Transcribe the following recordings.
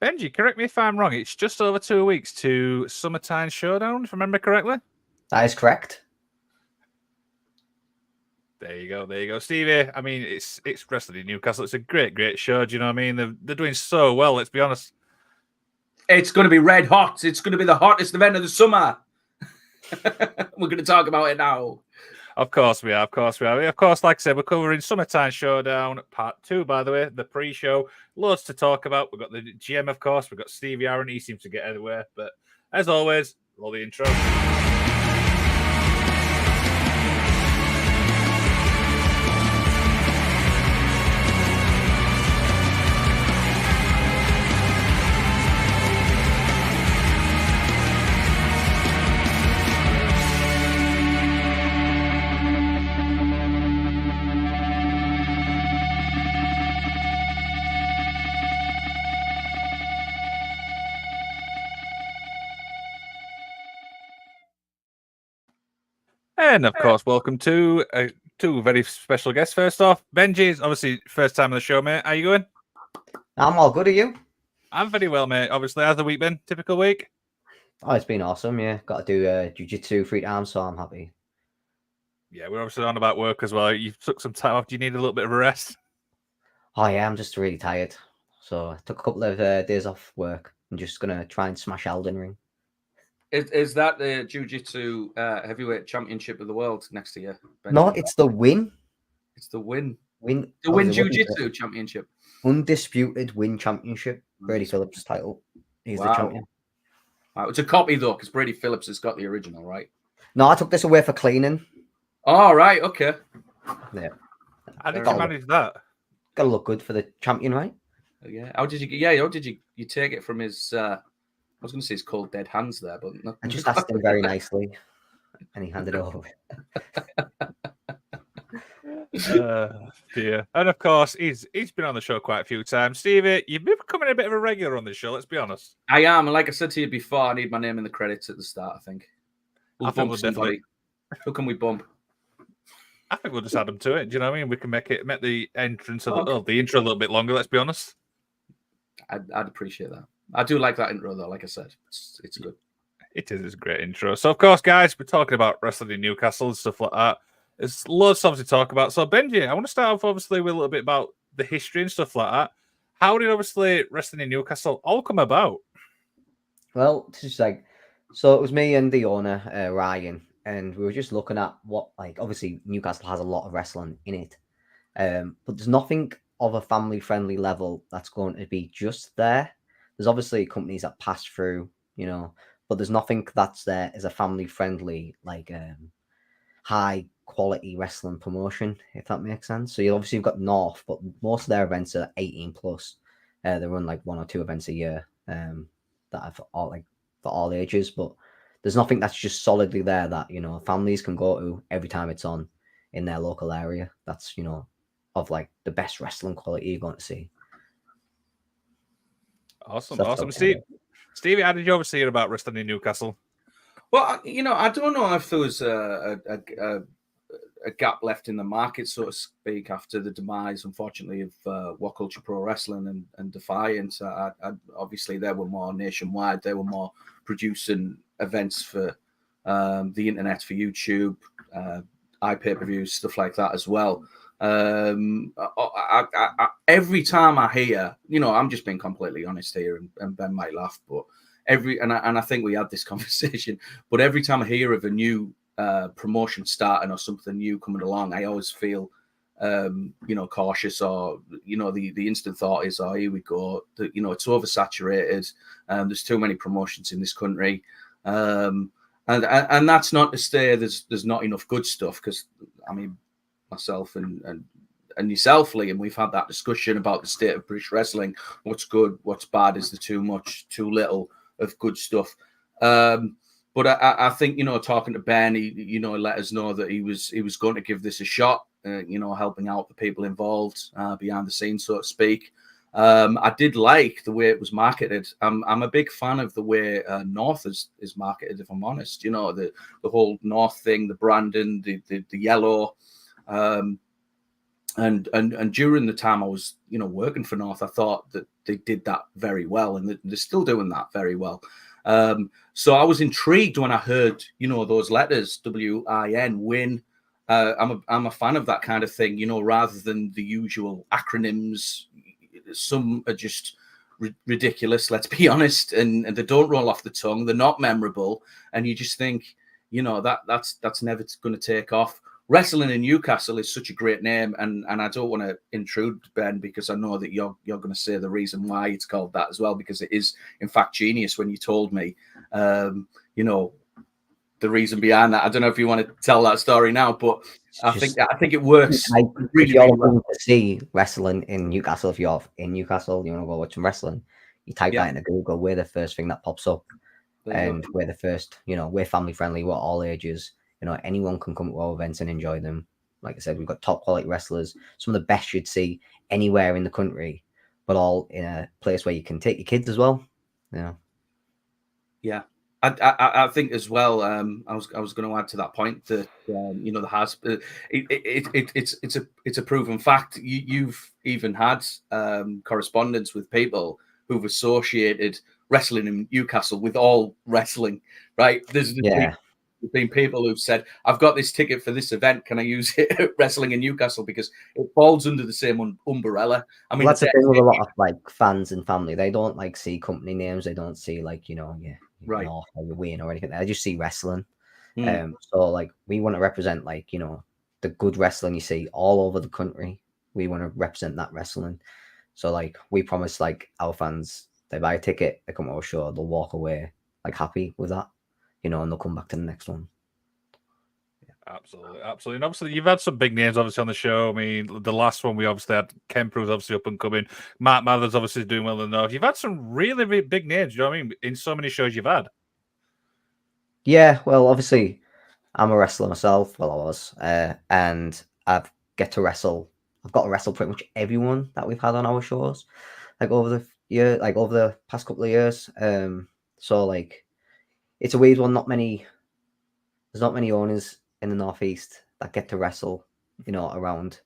Benji, correct me if I'm wrong. It's just over 2 weeks to Tyne Showdown, if I remember correctly. That is correct. There you go, Stevie. I mean, it's wrestling in Newcastle. It's a great show. Do you know what I mean? They're doing so well. Let's be honest. It's going to be red hot. It's going to be the hottest event of the summer. We're going to talk about it now. Of course we are. Of course, like I said, we're covering Tyne Showdown Part 2, by the way, the pre-show. Loads to talk about. We've got the GM, of course. We've got Stevie Aaron. He seems to get everywhere. But as always, roll the intro. And of course, welcome to two very special guests. First off, Benji, is obviously first time on the show, mate. How you going? I'm all good. Are you? I'm very well, mate. Obviously, how's the week been? Typical week? Oh, it's been awesome. Yeah, got to do jiu-jitsu 3 times, so I'm happy. Yeah, we're obviously on about work as well. You took some time off. Do you need a little bit of a rest? Oh yeah, I'm just really tired. So I took a couple of days off work. I'm just gonna try and smash Elden Ring. Is that the Jiu-Jitsu heavyweight championship of the world next year? No, it's the win. It's the win. The Win Jiu-Jitsu championship. Undisputed win championship. Brady Phillips' title. He's the champion. Wow. It's a copy though, because Brady Phillips has got the original, right? No, I took this away for cleaning. Oh, right. Okay. Yeah. How did you manage that? Got to look good for the champion, right? Yeah. How did you take it from his? I was going to say his cold dead hands there, but no. I just asked him very nicely, and he handed it over. Dear. And of course, he's been on the show quite a few times. Stevie, you've been becoming a bit of a regular on this show. Let's be honest. I am, and like I said to you before, I need my name in the credits at the start. I think we'll definitely. Who can we bump? I think we'll just add them to it. Do you know what I mean? We can make the entrance the intro a little bit longer. Let's be honest. I'd appreciate that. I do like that intro though. Like I said, it's good. It is a great intro. So of course, guys, we're talking about wrestling in Newcastle and stuff like that. There's loads of stuff to talk about. So Benji, I want to start off obviously with a little bit about the history and stuff like that. How did obviously wrestling in Newcastle all come about? Well, so it was me and the owner, Ryan, and we were just looking at what, obviously Newcastle has a lot of wrestling in it, but there's nothing of a family-friendly level that's going to be just there. There's obviously companies that pass through, but there's nothing that's there as a family-friendly, high-quality wrestling promotion, if that makes sense. So you've got North, but most of their events are 18+. They run 1 or 2 events a year that are for all ages, but there's nothing that's just solidly there that, families can go to every time it's on in their local area. That's, of the best wrestling quality you're going to see. Awesome. Stevie, how did you obviously hear about wrestling in Newcastle? Well, I don't know if there was a gap left in the market, so to speak, after the demise, unfortunately, of What Culture Pro Wrestling and Defiance. Obviously, they were more nationwide. They were more producing events for the internet, for YouTube, iPay-per-views, stuff like that as well. Every time I hear, I'm just being completely honest here, and Ben might laugh, but I think we had this conversation, but every time I hear of a new promotion starting or something new coming along, I always feel cautious, or the instant thought is, oh, here we go, it's oversaturated, there's too many promotions in this country, and that's not to say there's not enough good stuff, because I mean, myself and yourself, Liam, we've had that discussion about the state of British wrestling. What's good, what's bad, is there too much, too little of good stuff? But I think, talking to Ben, he let us know that he was going to give this a shot, helping out the people involved behind the scenes, so to speak. I did like the way it was marketed. I'm a big fan of the way North is marketed, if I'm honest. The whole North thing, the branding, the yellow. And during the time I was, working for North, I thought that did that very well, and they're still doing that very well. So I was intrigued when I heard, those letters, WIN, win. I'm a fan of that kind of thing, rather than the usual acronyms. Some are just ridiculous, let's be honest, and they don't roll off the tongue. They're not memorable, and you just think, that's never going to take off. Wrestling in Newcastle is such a great name, and I don't want to intrude, Ben, because I know that you're going to say the reason why it's called that as well, because it is in fact genius. When you told me, the reason behind that, I don't know if you want to tell that story now, but I think it works if you're looking to see wrestling in Newcastle, if you're in Newcastle, you want to go watch some wrestling, you type that into Google, we're the first thing that pops up. And we're the first, we're family friendly, we're all ages. Anyone can come to our events and enjoy them. Like I said, we've got top quality wrestlers, some of the best you'd see anywhere in the country, but all in a place where you can take your kids as well. Yeah. I think as well. I was going to add to that point that it's a proven fact. You've even had correspondence with people who've associated wrestling in Newcastle with all wrestling, right? There's been people who've said, I've got this ticket for this event, can I use it at wrestling in Newcastle, because it falls under the same umbrella. I mean, that's the thing with a lot of like fans and family. They don't like see company names. They don't see like right, North or the win or anything. They just see wrestling. So like we want to represent like the good wrestling you see all over the country. We want to represent that wrestling. So like we promise like our fans, they buy a ticket, they come to our show, they'll walk away like happy with that, and they'll come back to the next one. Absolutely. And obviously, you've had some big names obviously on the show. I mean, the last one we obviously had, Kemper was obviously up and coming. Mark Mathers obviously doing well in the North. You've had some really, really big names. You know what I mean? In so many shows you've had. Yeah, well, obviously, I'm a wrestler myself. Well, I was, and I've got to wrestle pretty much everyone that we've had on our shows, like over the past couple of years. So like, it's a weird one. There's not many owners in the Northeast that get to wrestle, around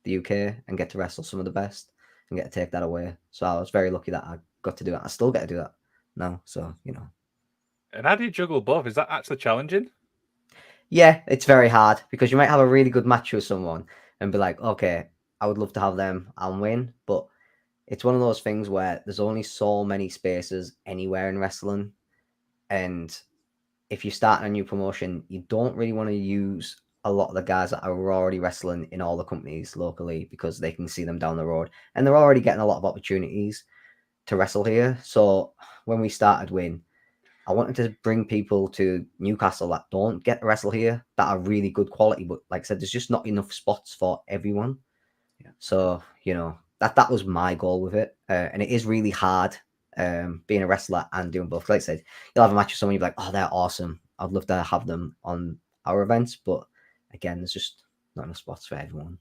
the UK and get to wrestle some of the best and get to take that away. So I was very lucky that I got to do it. I still get to do that now. So, And how do you juggle both? Is that actually challenging? Yeah, it's very hard because you might have a really good match with someone and be like, okay, I would love to have them and win. But it's one of those things where there's only so many spaces anywhere in wrestling. And if you start a new promotion, you don't really want to use a lot of the guys that are already wrestling in all the companies locally because they can see them down the road and they're already getting a lot of opportunities to wrestle here. So when we started Win, I wanted to bring people to Newcastle that don't get to wrestle here that are really good quality. But like I said, there's just not enough spots for everyone. Yeah. So, that was my goal with it. And it is really hard being a wrestler and doing both. Like I said, you'll have a match with someone, you'll be like, oh, they're awesome. I'd love to have them on our events. But again, there's just not enough spots for everyone.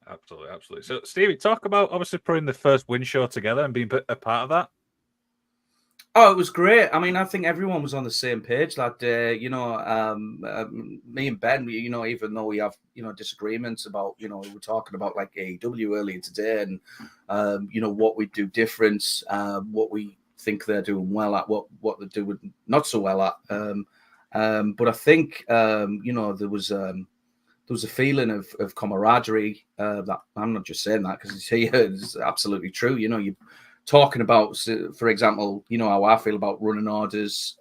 Absolutely. So, Stevie, talk about obviously putting the first Win show together and being a part of that. Oh, it was great. I mean, I think everyone was on the same page that day. Me and Ben, even though we have, disagreements about, we were talking about like AEW earlier today and, what we do different, what we think they're doing well at, what they're doing not so well at. But I think, there was a feeling of camaraderie that I'm not just saying that because it's here. It's absolutely true. You talking about, for example, how I feel about running orders,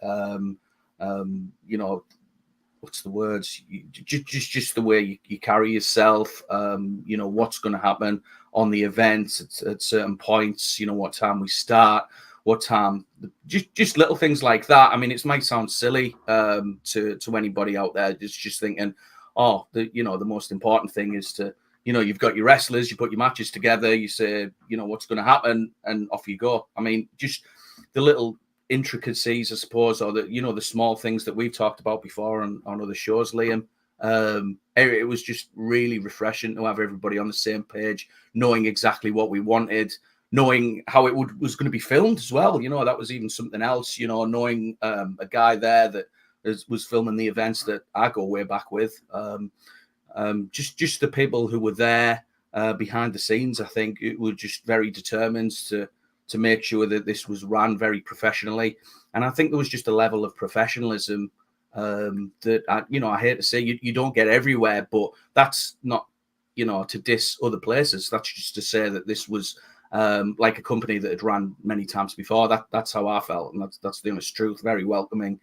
what's the words? Just the way you carry yourself, what's going to happen on the events at certain points, what time we start, what time, just little things like that. I mean, it might sound silly to anybody out there just thinking, the most important thing is to, you've got your wrestlers, you put your matches together, you say, what's going to happen, and off you go. I mean, just the little intricacies, I suppose, or the small things that we've talked about before on other shows, Liam. It was just really refreshing to have everybody on the same page, knowing exactly what we wanted, knowing how it was going to be filmed as well. That was even something else, knowing a guy there that was filming the events that I go way back with. Just the people who were there behind the scenes, I think it were just very determined to to make sure that this was run very professionally. And I think there was just a level of professionalism that I hate to say you don't get everywhere, but that's not to diss other places. That's just to say that this was like a company that had run many times before. That's how I felt, and that's the honest truth. Very welcoming.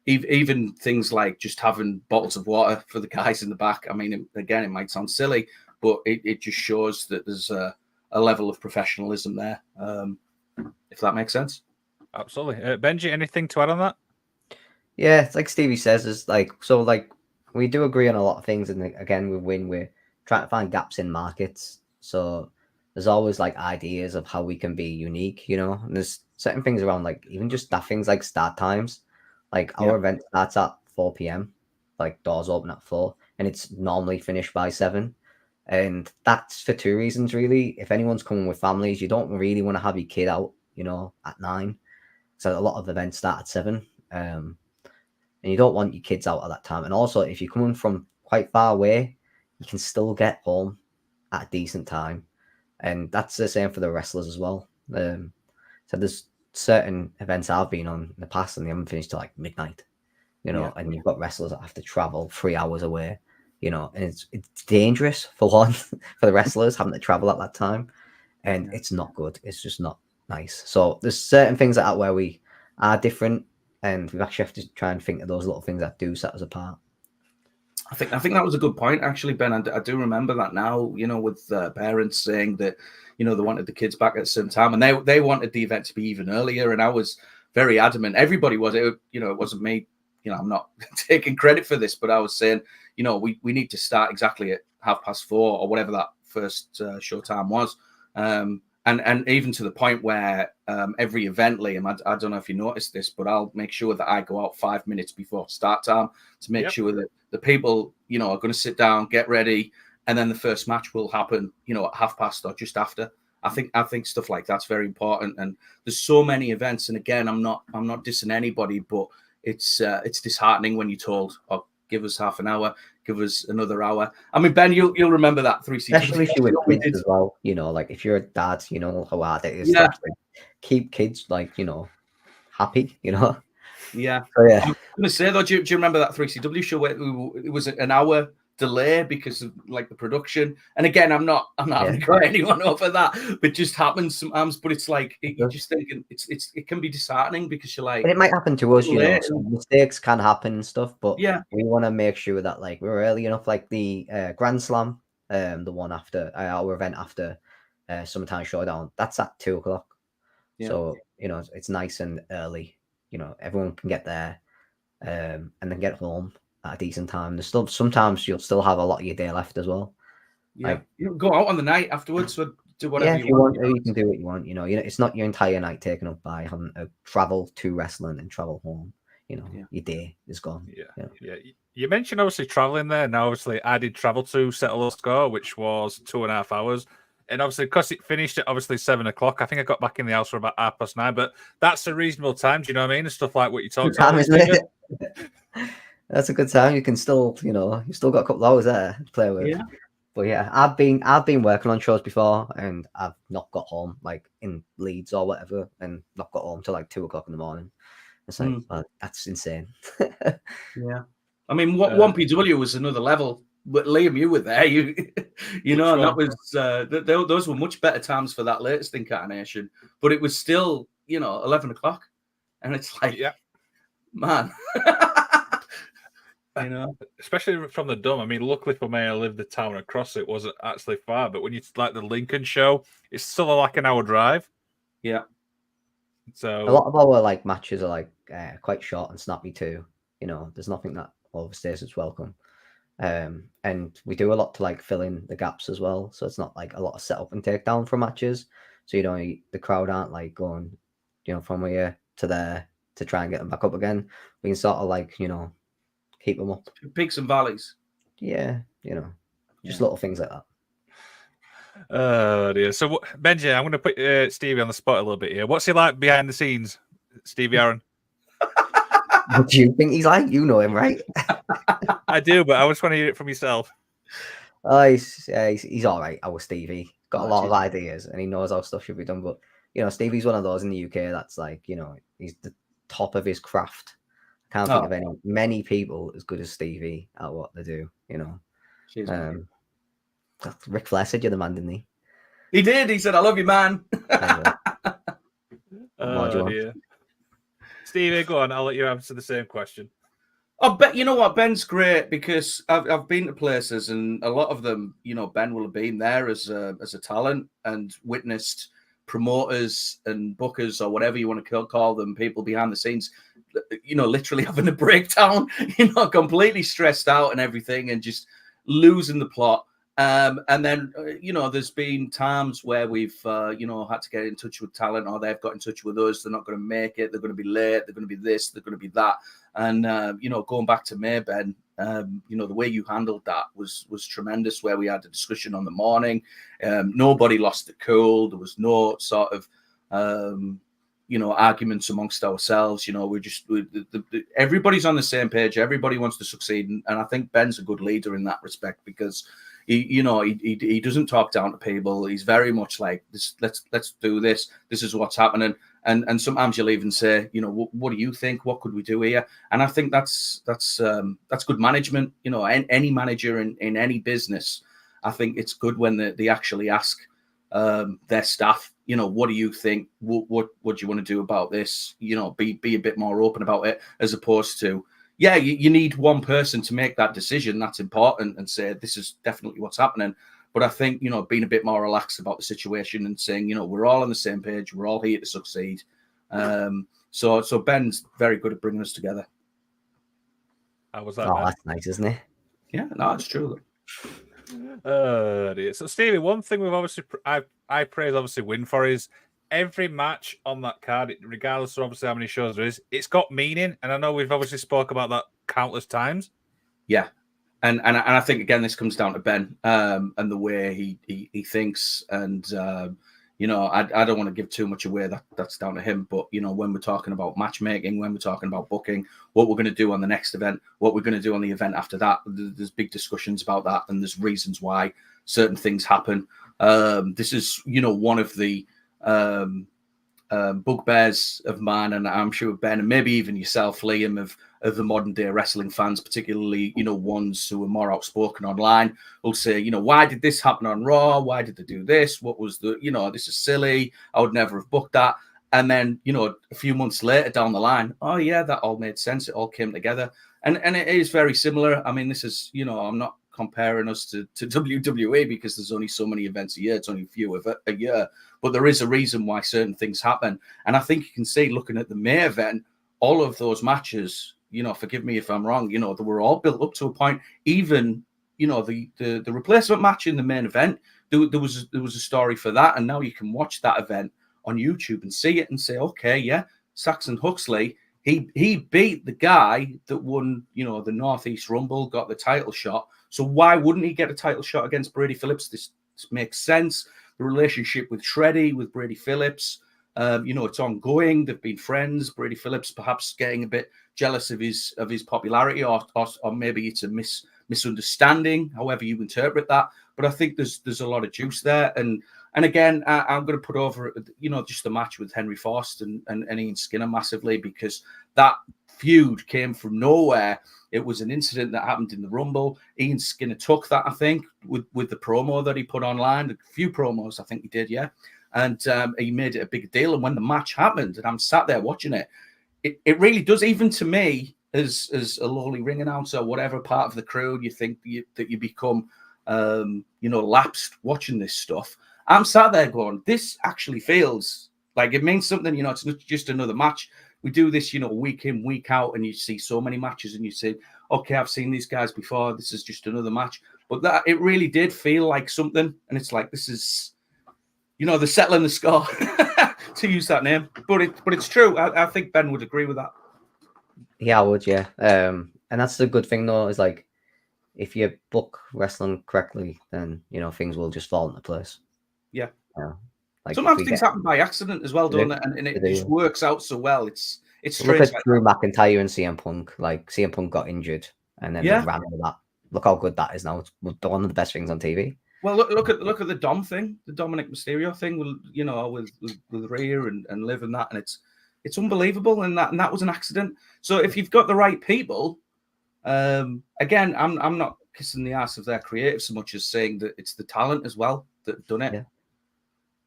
Even things like just having bottles of water for the guys in the back. I mean, again, it might sound silly, but it just shows that there's a level of professionalism there, if that makes sense. Absolutely. Benji, anything to add on that? Yeah, it's like Stevie says, is like, so like we do agree on a lot of things, and again, we're trying to find gaps in markets. So there's always like ideas of how we can be unique, and there's certain things around like even just that things like start times. Like our event starts at 4 p.m. like doors open at 4, and it's normally finished by 7. And that's for 2 reasons, really. If anyone's coming with families, you don't really want to have your kid out, at 9. So a lot of events start at 7. And you don't want your kids out at that time. And also, if you're coming from quite far away, you can still get home at a decent time. And that's the same for the wrestlers as well. So there's certain events I've been on in the past, and they haven't finished till like midnight, and you've got wrestlers that have to travel 3 hours away, and it's dangerous for one, for the wrestlers having to travel at that time, and it's not good. It's just not nice. So there's certain things that where we are different, and we actually have to try and think of those little things that do set us apart. I think that was a good point, actually, Ben. I do remember that now, with parents saying that, they wanted the kids back at a certain time, and they wanted the event to be even earlier. And I was very adamant. Everybody was, it wasn't me. I'm not taking credit for this, but I was saying, we need to start exactly at 4:30 or whatever that first show time was. And even to the point where every event, Liam, I don't know if you noticed this, but I'll make sure that I go out 5 minutes before start time to make sure that the people, are going to sit down, get ready, and then the first match will happen, at 5:30 or just after. I think stuff like that's very important. And there's so many events. And again, I'm not dissing anybody, but it's disheartening when you're told, "Oh, give us half an hour, give us another hour." I mean, Ben, you'll remember that 3C, especially if you're with kids as well. Like if you're a dad, how hard it is to actually keep kids happy. Yeah. So, yeah. I'm going to say though, do you remember that 3CW show where it was an hour delay because of like the production? And again, I'm not having to cry anyone over that, but it just happens sometimes. But it's like you're just thinking it can be disheartening because you're like, and it might happen to us, so mistakes can happen and stuff. But we want to make sure that like we're early enough. Like the Grand Slam, the one after our event after Summertime Showdown, that's at 2:00. So it's nice and early. Everyone can get there and then get home at a decent time. There's still sometimes you'll still have a lot of your day left as well. Yeah, like, you go out on the night afterwards, so do whatever if you want. You can do what you want. It's not your entire night taken up by having to travel to wrestling and travel home. Your day is gone. Yeah. You mentioned obviously traveling there. Now, obviously, I did travel to Settle the Score, which was 2.5 hours. And obviously, because it finished at obviously 7:00, I think I got back in the house for about 9:30. But that's a reasonable time. Do you know what I mean? And stuff like what you talked about. That's a good time. You can still, you still got a couple of hours there to play with. Yeah. But yeah, I've been working on shows before, and I've not got home like in Leeds or whatever, and not got home till like 2:00 in the morning. It's like, well, that's insane. Yeah, I mean, 1PW was another level. But Liam, you were there. You know, and that was those were much better times for that latest incarnation. But it was still, 11:00, and it's like, man, especially from the Dome. I mean, luckily for me, I lived the town across. It wasn't actually far, but when you like the Lincoln show, it's still like an hour drive. Yeah. So a lot of our like matches are like quite short and snappy too. There's nothing that overstays its welcome. And we do a lot to like fill in the gaps as well, so it's not like a lot of setup and takedown for matches, so the crowd aren't like going from here to there to try and get them back up again. We can sort of like keep them up, peaks and valleys. Just little things like that. Oh dear. So Benji, I'm going to put Stevie on the spot a little bit here. What's he like behind the scenes, Stevie Aaron? What do you think he's like? You know him, right? I do, but I just want to hear it from yourself. Oh, he's all right. Our Stevie got a lot of ideas, and he knows how stuff should be done. But Stevie's one of those in the UK that's like, he's the top of his craft. I can't think of many people as good as Stevie at what they do, Cheers, man. Ric Flair said you're the man, didn't he? He did. He said, "I love you, man." Oh dear. Stevie, go on. I'll let you answer the same question. I bet you know what, Ben's great because I've been to places and a lot of them, Ben will have been there as a talent and witnessed promoters and bookers or whatever you want to call them, people behind the scenes, literally having a breakdown, completely stressed out and everything and just losing the plot. And then, there's been times where we've, had to get in touch with talent or they've got in touch with us. They're not going to make it. They're going to be late. They're going to be this. They're going to be that. And, going back to May, Ben, the way you handled that was tremendous, where we had a discussion on the morning. Nobody lost the cool. There was no sort of, arguments amongst ourselves. Everybody's on the same page. Everybody wants to succeed. And I think Ben's a good leader in that respect because he doesn't talk down to people. He's very much like this. Let's do this. This is what's happening. And sometimes you'll even say, what do you think? What could we do here? And I think that's good management. Any manager in any business, I think it's good when they actually ask their staff, what do you think? What do you want to do about this? Be a bit more open about it, as opposed to, yeah, you need one person to make that decision. That's important, and say this is definitely what's happening. But I think, being a bit more relaxed about the situation and saying, we're all on the same page. We're all here to succeed. So Ben's very good at bringing us together. How was that? That's nice, isn't it? Yeah, no, it's true. So Stevie, one thing we've obviously I praise obviously win for is every match on that card, regardless of obviously how many shows there is, it's got meaning. And I know we've obviously spoke about that countless times. Yeah. And I think, again, this comes down to Ben and the way he thinks. And, I don't want to give too much away. That's down to him. But, when we're talking about matchmaking, when we're talking about booking, what we're going to do on the next event, what we're going to do on the event after that, there's big discussions about that. And there's reasons why certain things happen. This is, one of the bugbears of mine, and I'm sure Ben and maybe even yourself, Liam, of the modern day wrestling fans, particularly ones who are more outspoken online, will say, why did this happen on Raw? Why did they do this? What was the this is silly. I would never have booked that. And then a few months later down the line, oh yeah, that all made sense. It all came together, and it is very similar. I mean, this is I'm not comparing us to WWE because there's only so many events a year. It's only a few of a year. But there is a reason why certain things happen. And I think you can see, looking at the May event, all of those matches, forgive me if I'm wrong, they were all built up to a point. Even, the replacement match in the main event, there was a story for that. And now you can watch that event on YouTube and see it and say, okay, yeah, Saxon Huxley, he beat the guy that won, the Northeast Rumble, got the title shot. So why wouldn't he get a title shot against Brady Phillips? This makes sense. The relationship with Shreddy, with Brady Phillips, it's ongoing. They've been friends. Brady Phillips perhaps getting a bit jealous of his popularity, or maybe it's a misunderstanding, however you interpret that. But I think there's a lot of juice there. And again, I'm going to put over, just the match with Henry Forst and Ian Skinner massively, because that feud came from nowhere. It was an incident that happened in the Rumble. Ian Skinner took that, I think, with the promo that he put online, a few promos, I think he did, yeah. And he made it a big deal. And when the match happened, and I'm sat there watching it, it really does, even to me, as a lowly ring announcer, whatever part of the crew, you think that you become, lapsed watching this stuff. I'm sat there going, this actually feels like it means something. It's not just another match. We do this, week in, week out, and you see so many matches and you say, okay, I've seen these guys before. This is just another match. But that it really did feel like something. And it's like, this is, they're settling the score, to use that name. But it's true. I think Ben would agree with that. Yeah, I would, yeah. And that's the good thing, though, is like, if you book wrestling correctly, then, things will just fall into place. Yeah. Like sometimes things happen by accident as well, don't they? And it just works out so well. It's strange. Look at Drew McIntyre and CM Punk. Like, CM Punk got injured and then they ran with that. Look how good that is now. It's one of the best things on TV. Well, look at the Dom thing, the Dominic Mysterio thing, with Rhea and Liv and that, and it's unbelievable, and that was an accident. So if you've got the right people, again, I'm not kissing the ass of their creative so much as saying that it's the talent as well that have done it. Yeah.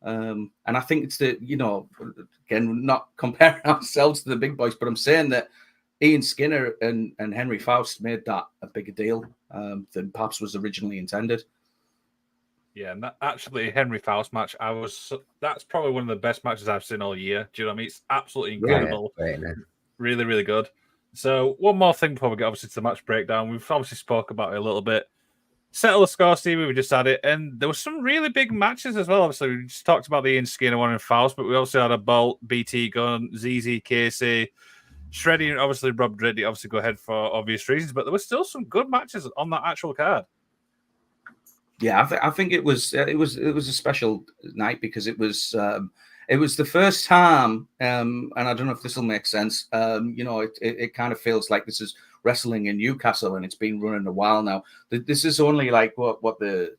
And I think it's again, not comparing ourselves to the big boys, but I'm saying that Ian Skinner and Henry Faust made that a bigger deal than perhaps was originally intended. Yeah, and actually, Henry Faust match, that's probably one of the best matches I've seen all year. Do you know what I mean? It's absolutely incredible. Yeah, right, really, really good. So, one more thing before we get obviously to the match breakdown. We've obviously spoke about it a little bit. Settle the score, Stevie. We just had it, and there were some really big matches as well. Obviously, we just talked about the Ian Skinner one and Faust, but we also had a Bolt, BT Gunn, ZZ Casey, Shreddy, and obviously Rob Dreddy. Obviously, go ahead for obvious reasons, but there were still some good matches on that actual card. Yeah, I think it was a special night because it was the first time, and I don't know if this will make sense. It kind of feels like this is wrestling in Newcastle, and it's been running a while now. This is only like what the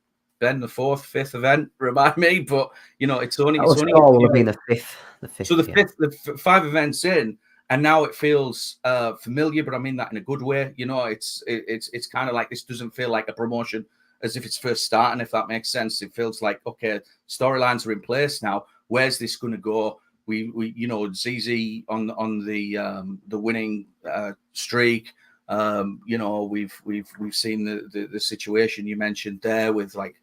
fourth, fifth event, remind me, but it's only been the fifth. So the 5 events in, and now it feels familiar, but I mean that in a good way. It's kind of like this doesn't feel like a promotion as if it's first starting, if that makes sense. It feels like, okay, storylines are in place now. Where's this going to go? We ZZ on the winning streak. We've seen the situation you mentioned there with like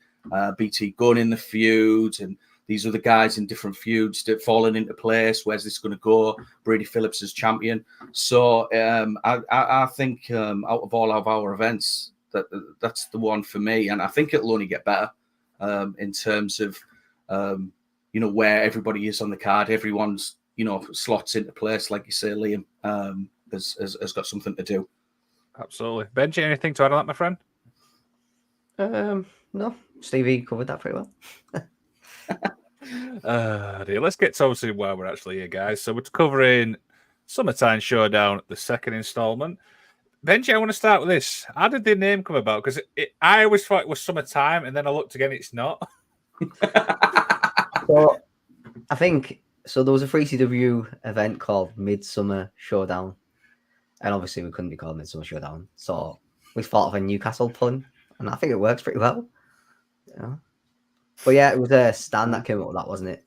BT Gunn in the feud, and these other guys in different feuds that falling into place. Where's this going to go? Brady Phillips as champion. So I think out of all of our events, that's the one for me, and I think it'll only get better in terms of where everybody is on the card. Everyone's slots into place, like you say. Liam has got something to do. Absolutely. Benji, anything to add on that, my friend? No, Stevie covered that pretty well. Dear. Let's get to obviously where we're actually here, guys. So we're covering Summertime Showdown, the second installment. Benji, I want to start with this. How did the name come about? Because I always thought it was Summertime, and then I looked again, it's not. So I think there was a 3CW event called Midsummer Showdown, and obviously we couldn't be called Midsummer Showdown, so we thought of a Newcastle pun, and I think it works pretty well. Yeah. But yeah, it was Stan that came up with that, wasn't it?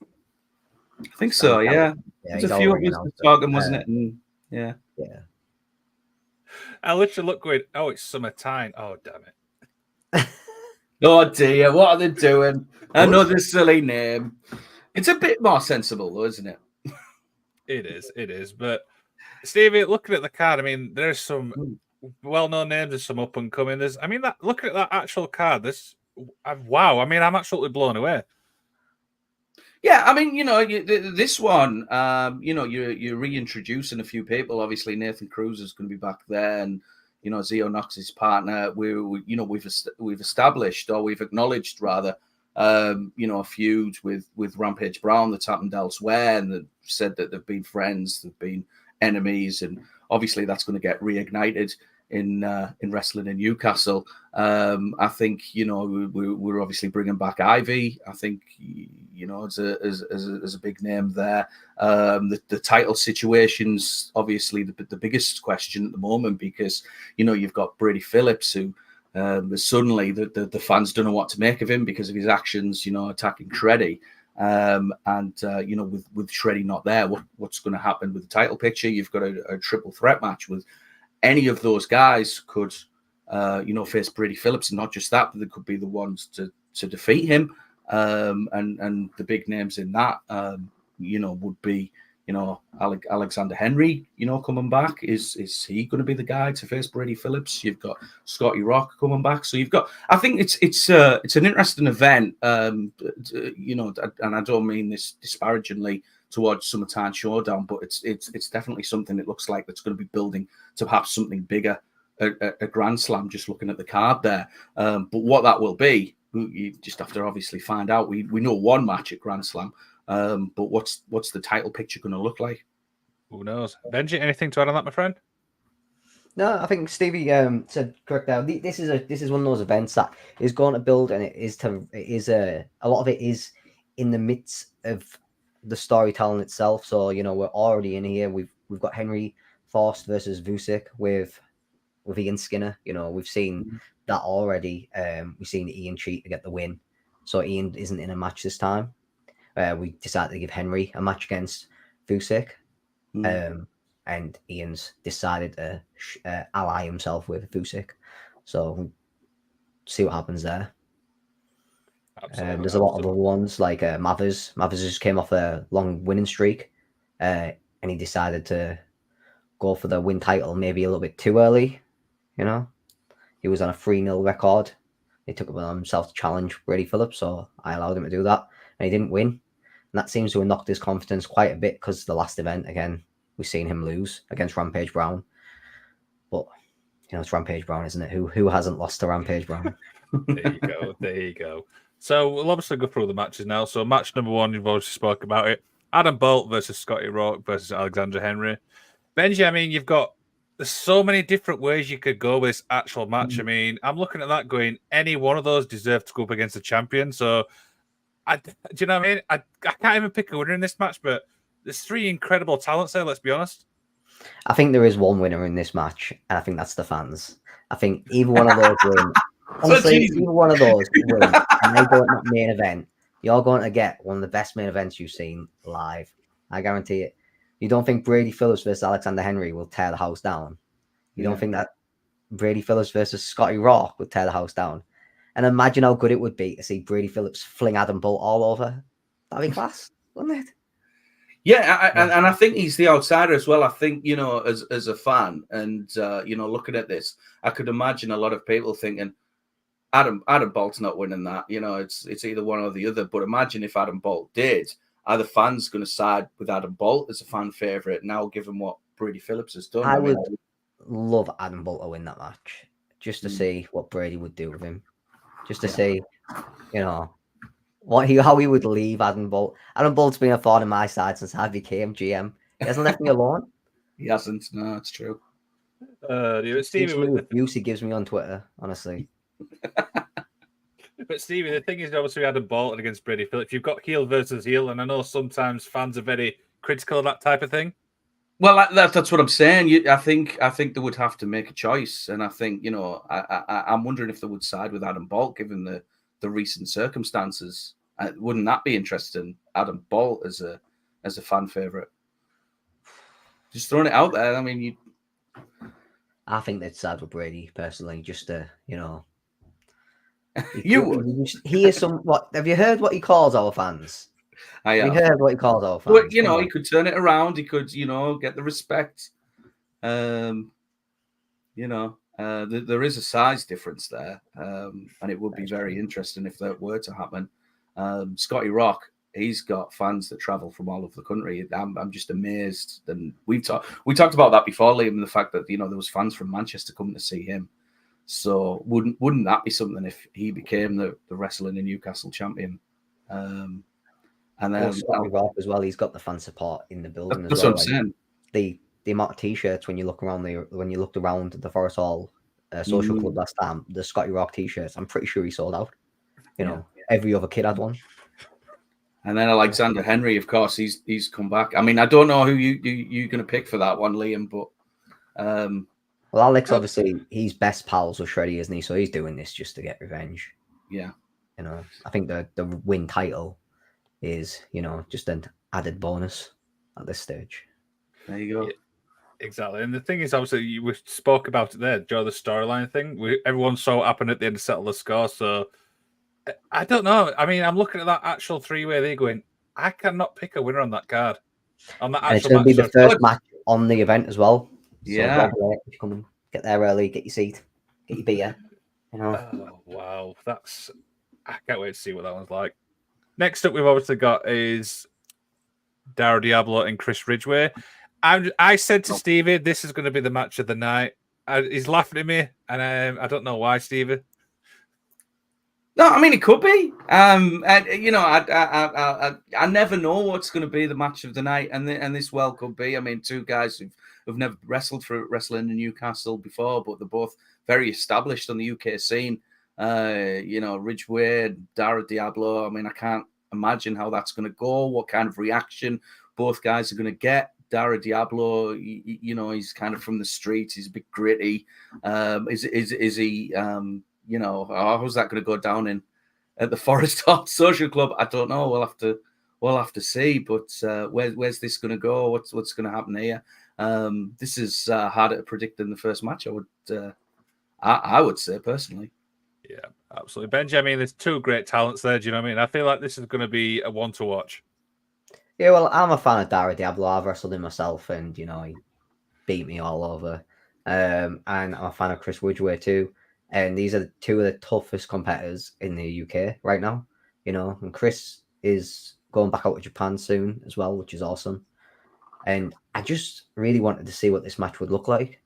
I think so. Yeah. There's a few of us talking, wasn't it? And, yeah. I literally look going, oh, it's Summertime. Oh, damn it. Oh, dear. What are they doing? Another silly name. It's a bit more sensible, though, isn't it? It is. But, Stevie, looking at the card, I mean, there's some well-known names, there's some up-and-coming. Looking at that actual card, wow. I mean, I'm absolutely blown away. Yeah, I mean, this one, you're reintroducing a few people. Obviously, Nathan Cruz is going to be back there, and Zio Knox's partner. We've established, or we've acknowledged rather, a feud with Rampage Brown that's happened elsewhere, and they've said that they've been friends, they've been enemies, and obviously that's going to get reignited in wrestling in Newcastle. I think we're obviously bringing back Ivy. I think as a big name there. The title situation's obviously the biggest question at the moment, because you've got Brady Phillips, who suddenly the fans don't know what to make of him because of his actions, attacking Shreddy. With Shreddy not there, what's going to happen with the title picture? You've got a triple threat match with any of those guys could, face Brady Phillips, and not just that, but they could be the ones to defeat him. And the big names in that, would be, Alexander Henry, coming back. Is he going to be the guy to face Brady Phillips? You've got Scotty Rock coming back. So I think it's an interesting event, and I don't mean this disparagingly towards Summertime Showdown, but it's definitely something it looks like that's going to be building to perhaps something bigger, a Grand Slam, just looking at the card there. But what that will be, you just have to obviously find out. We know one match at Grand Slam, but what's the title picture going to look like? Who knows? Benji, anything to add on that, my friend? No, I think Stevie said correct now. This is one of those events that is going to build, and it is a lot of it is in the midst of the storytelling itself. So we're already in here. We've got Henry Forst versus Vusic with Ian Skinner. We've seen that already. We've seen Ian cheat to get the win, so Ian isn't in a match this time. We decided to give Henry a match against Vusic. And Ian's decided to ally himself with Vusic. So we'll see what happens there. There's a lot of other ones like Mathers. Mathers just came off a long winning streak, and he decided to go for the win title maybe a little bit too early. He was on a 3-0 record. He took it on himself to challenge Brady Phillips, so I allowed him to do that, and he didn't win. And that seems to have knocked his confidence quite a bit because the last event again. We've seen him lose against Rampage Brown, but it's Rampage Brown, isn't it? Who hasn't lost to Rampage Brown? There you go. So we'll obviously go through the matches now. So match number 1, you've already spoke about it. Adam Bolt versus Scotty Rourke versus Alexander Henry. Benji, I mean, there's so many different ways you could go with this actual match. I mean, I'm looking at that going, any one of those deserve to go up against the champion. So, do you know what I mean? I can't even pick a winner in this match, but there's 3 incredible talents there, let's be honest. I think there is one winner in this match, and I think that's the fans. I think either one of those win. Honestly, either one of those win, and they go at that main event, you're going to get one of the best main events you've seen live. I guarantee it. You don't think Brady Phillips versus Alexander Henry will tear the house down? You don't think that Brady Phillips versus Scotty Rourke would tear the house down? And imagine how good it would be to see Brady Phillips fling Adam Bolt all over. That'd be class, wouldn't it? Yeah, and I think he's the outsider as well. I think, as a fan and, looking at this, I could imagine a lot of people thinking, Adam Bolt's not winning that. It's either one or the other. But imagine if Adam Bolt did, are the fans going to side with Adam Bolt as a fan favourite now, given what Brady Phillips has done? I would love Adam Bolt to win that match, just to see what Brady would do with him. Just to see, how he would leave Adam Bolt. Adam Bolt's been a thorn in my side since I became GM. He hasn't left me alone. He hasn't. No, it's true. Stevie, abuse he gives me on Twitter, honestly. But Stevie, the thing is, obviously, Adam Bolt against Brady Phillips. You've got heel versus heel, and I know sometimes fans are very critical of that type of thing. Well, that's what I'm saying. I think they would have to make a choice, and I think I'm wondering if they would side with Adam Bolt given the recent circumstances. Wouldn't that be interesting? Adam Bolt as a fan favorite. Just throwing it out there. I mean, I think they'd side with Brady personally, just to You would. He is what? Have you heard what he calls our fans? I have. You heard what he calls our fans. Well, he could turn it around. He could, get the respect. There is a size difference there, and it would be very interesting if that were to happen. Scotty Rourke, he's got fans that travel from all over the country. I'm just amazed. And we talked about that before, Liam, the fact that there was fans from Manchester coming to see him. So wouldn't that be something if he became the wrestling in Newcastle champion? And then Scotty Rourke as well. He's got the fan support in the building. That's as well. what I'm saying. The amount of t-shirts when you looked around the Forest Hall social club last time, the Scotty Rourke t-shirts, I'm pretty sure he sold out. Every other kid had one. And then Alexander Henry, of course, he's come back. I mean, I don't know who you're going to pick for that one, Liam, but well, Alex, obviously, he's best pals with Shreddy, isn't he? So he's doing this just to get revenge. Yeah. I think the win title is, just an added bonus at this stage. There you go. Yeah, exactly. And the thing is, obviously, we spoke about it there, Joe, the storyline thing. Everyone saw what happened at the end to settle the score. So I don't know. I mean, I'm looking at that actual 3-way there going, I cannot pick a winner on that card. On that actual it's going to be the first match on the event as well. Yeah. So come and get there early, get your seat, get your beer. Oh, wow. I can't wait to see what that one's like. Next up, we've obviously got is Daryl Diablo and Chris Ridgway. I said to Stevie, this is going to be the match of the night. He's laughing at me, and I don't know why, Stevie. No, I mean it could be. And, you know, I never know what's going to be the match of the night, and this well could be. I mean, two guys who've never wrestled for wrestling in Newcastle before, but they're both very established on the UK scene. You know, Ridgeway, Dara Diablo. I mean, I can't imagine how that's going to go. What kind of reaction both guys are going to get. Dara Diablo, you know, he's kind of from the streets. He's a bit gritty. Is he? You know, how's that going to go down in at the Forest Hall Social Club? I don't know. We'll have to see. But where's this going to go? What's going to happen here? This is harder to predict than the first match. I would say personally. Yeah, absolutely, Benji. I mean, there's two great talents there. Do you know what I mean? I feel like this is going to be a one to watch. Yeah, well, I'm a fan of Dara Diablo. I've wrestled him myself, and you know, he beat me all over. And I'm a fan of Chris Ridgeway too. And these are two of the toughest competitors in the UK right now. You know, and Chris is going back out to Japan soon as well, which is awesome. And I just really wanted to see what this match would look like.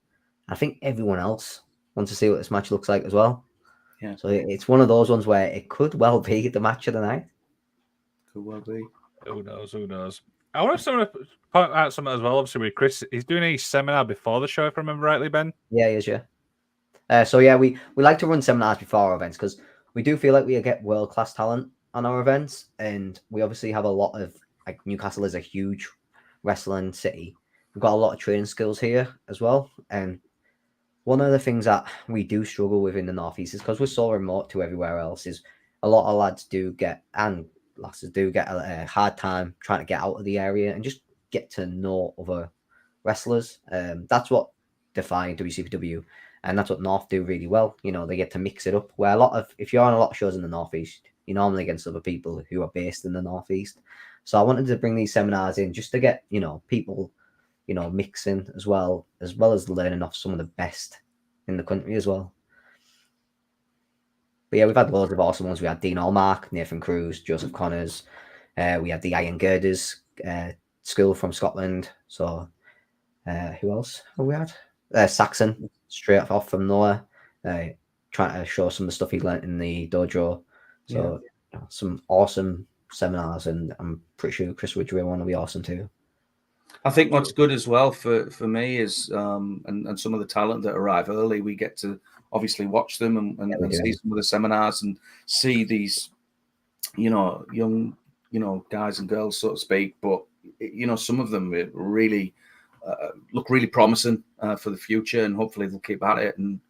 I think everyone else wants to see what this match looks like as well. Yeah. So it's one of those ones where it could well be the match of the night. Could well be. Who knows? Who knows? I want to point out something as well. Obviously, with Chris, he's doing a seminar before the show, if I remember rightly, Ben. Yeah, he is, yeah. So yeah, we like to run seminars before our events because we do feel like we get world class talent on our events, and we obviously have a lot of like Newcastle is a huge wrestling city. We've got a lot of training skills here as well, and one of the things that we do struggle with in the Northeast is because we're so remote to everywhere else. Is a lot of lads do get and lasses do get a hard time trying to get out of the area and just get to know other wrestlers. That's what defines WCPW. And that's what North do really well. You know, they get to mix it up. Where if you're on a lot of shows in the Northeast, you're normally against other people who are based in the Northeast. So I wanted to bring these seminars in just to get, you know, people, you know, mixing as well as learning off some of the best in the country as well. But yeah, we've had loads of awesome ones. We had Dean Allmark, Nathan Cruz, Joseph Connors. We had the Iron Girders school from Scotland. So who else have we had? Saxon, straight off from nowhere, trying to show some of the stuff he learned in the dojo. So some awesome seminars, and I'm pretty sure Chris Ridgeway one will be awesome too. I think what's good as well for me is and some of the talent that arrive early, we get to obviously watch them and see some of the seminars and see these, you know, young, you know, guys and girls, so to speak. But you know, some of them really look really promising for the future, and hopefully they'll keep at it and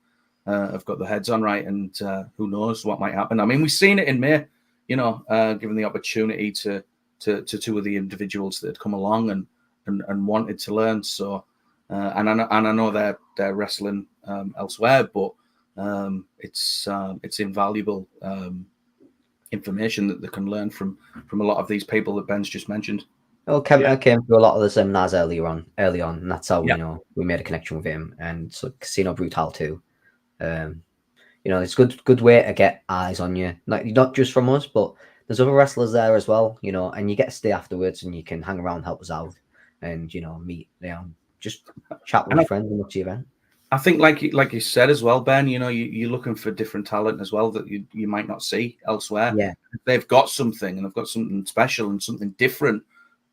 have got their heads on right. And who knows what might happen? I mean, we've seen it in May, you know, given the opportunity to two of the individuals that had come along and wanted to learn. So, and I know they're wrestling elsewhere, but it's invaluable information that they can learn from a lot of these people that Ben's just mentioned. Well, I came through a lot of the seminars early on, and that's how you know we made a connection with him. And so Casino Brutal too. You know, it's good way to get eyes on you, not just from us, but there's other wrestlers there as well. You know, and you get to stay afterwards, and you can hang around, help us out, and you know, meet, you know, just chat with your friends and watch the event. I think, like you said as well, Ben, you know, you're looking for different talent as well that you might not see elsewhere. Yeah, they've got something, and they've got something special and something different.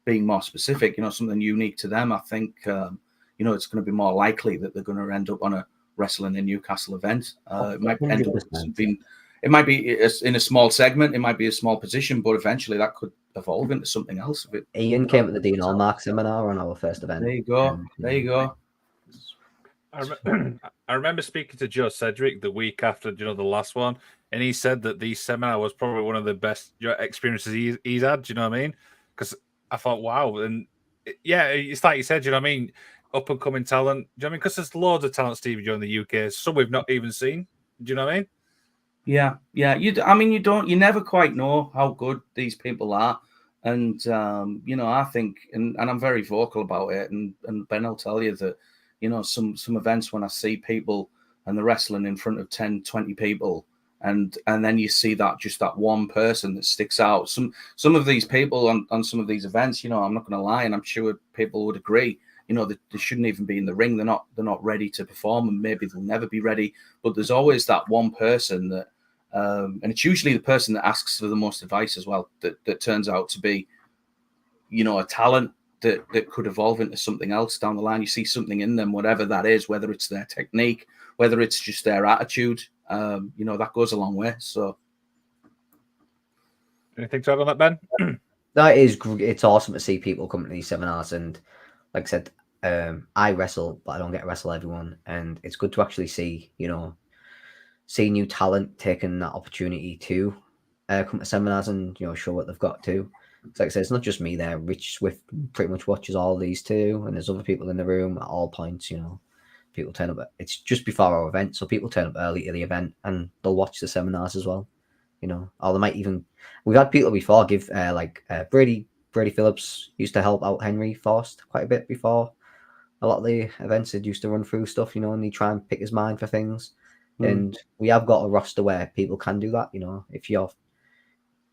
Being more specific, you know, something unique to them, I think, you know, it's going to be more likely that they're going to end up on a wrestling in Newcastle event. It might end up something. It might be in a small segment. It might be a small position, but eventually that could evolve into something else. Ian came at the Dean Allmark seminar on our first event. There you go. There you go. I remember speaking to Joe Cedric the week after, you know, the last one, and he said that the seminar was probably one of the best experiences he's had. Do you know what I mean? Because I thought, wow, and yeah, it's like you said, you know what I mean? Up and coming talent. Do you know what I mean? Because there's loads of talent, Stevie Joe, in the UK. Some we've not even seen. Do you know what I mean? Yeah. You never quite know how good these people are, and you know, I think, and I'm very vocal about it, and Ben will tell you that, you know, some events when I see people and they're wrestling in front of 10, 20 people. And then you see that one person that sticks out. Some of these people on some of these events, you know, I'm not going to lie, and I'm sure people would agree, you know, they shouldn't even be in the ring. They're not ready to perform, and maybe they'll never be ready. But there's always that one person that And it's usually the person that asks for the most advice as well that turns out to be, a talent that could evolve into something else down the line. You see something in them, whatever that is, whether it's their technique, whether it's just their attitude, that goes a long way. So, anything to add on that, Ben? That is, it's awesome to see people come to these seminars. And like I said, I wrestle, but I don't get to wrestle everyone. And it's good to actually see, see new talent taking that opportunity to come to seminars and, show what they've got to. It's like I said, it's not just me there. Rich Swift pretty much watches all these too. And there's other people in the room at all points, people turn up. It's just before our event. So people turn up early to the event and they'll watch the seminars as well. Or they might even, we've had people before give Brady Phillips used to help out Henry Forst quite a bit before a lot of the events. He used to run through stuff, and he try and pick his mind for things. And we have got a roster where people can do that.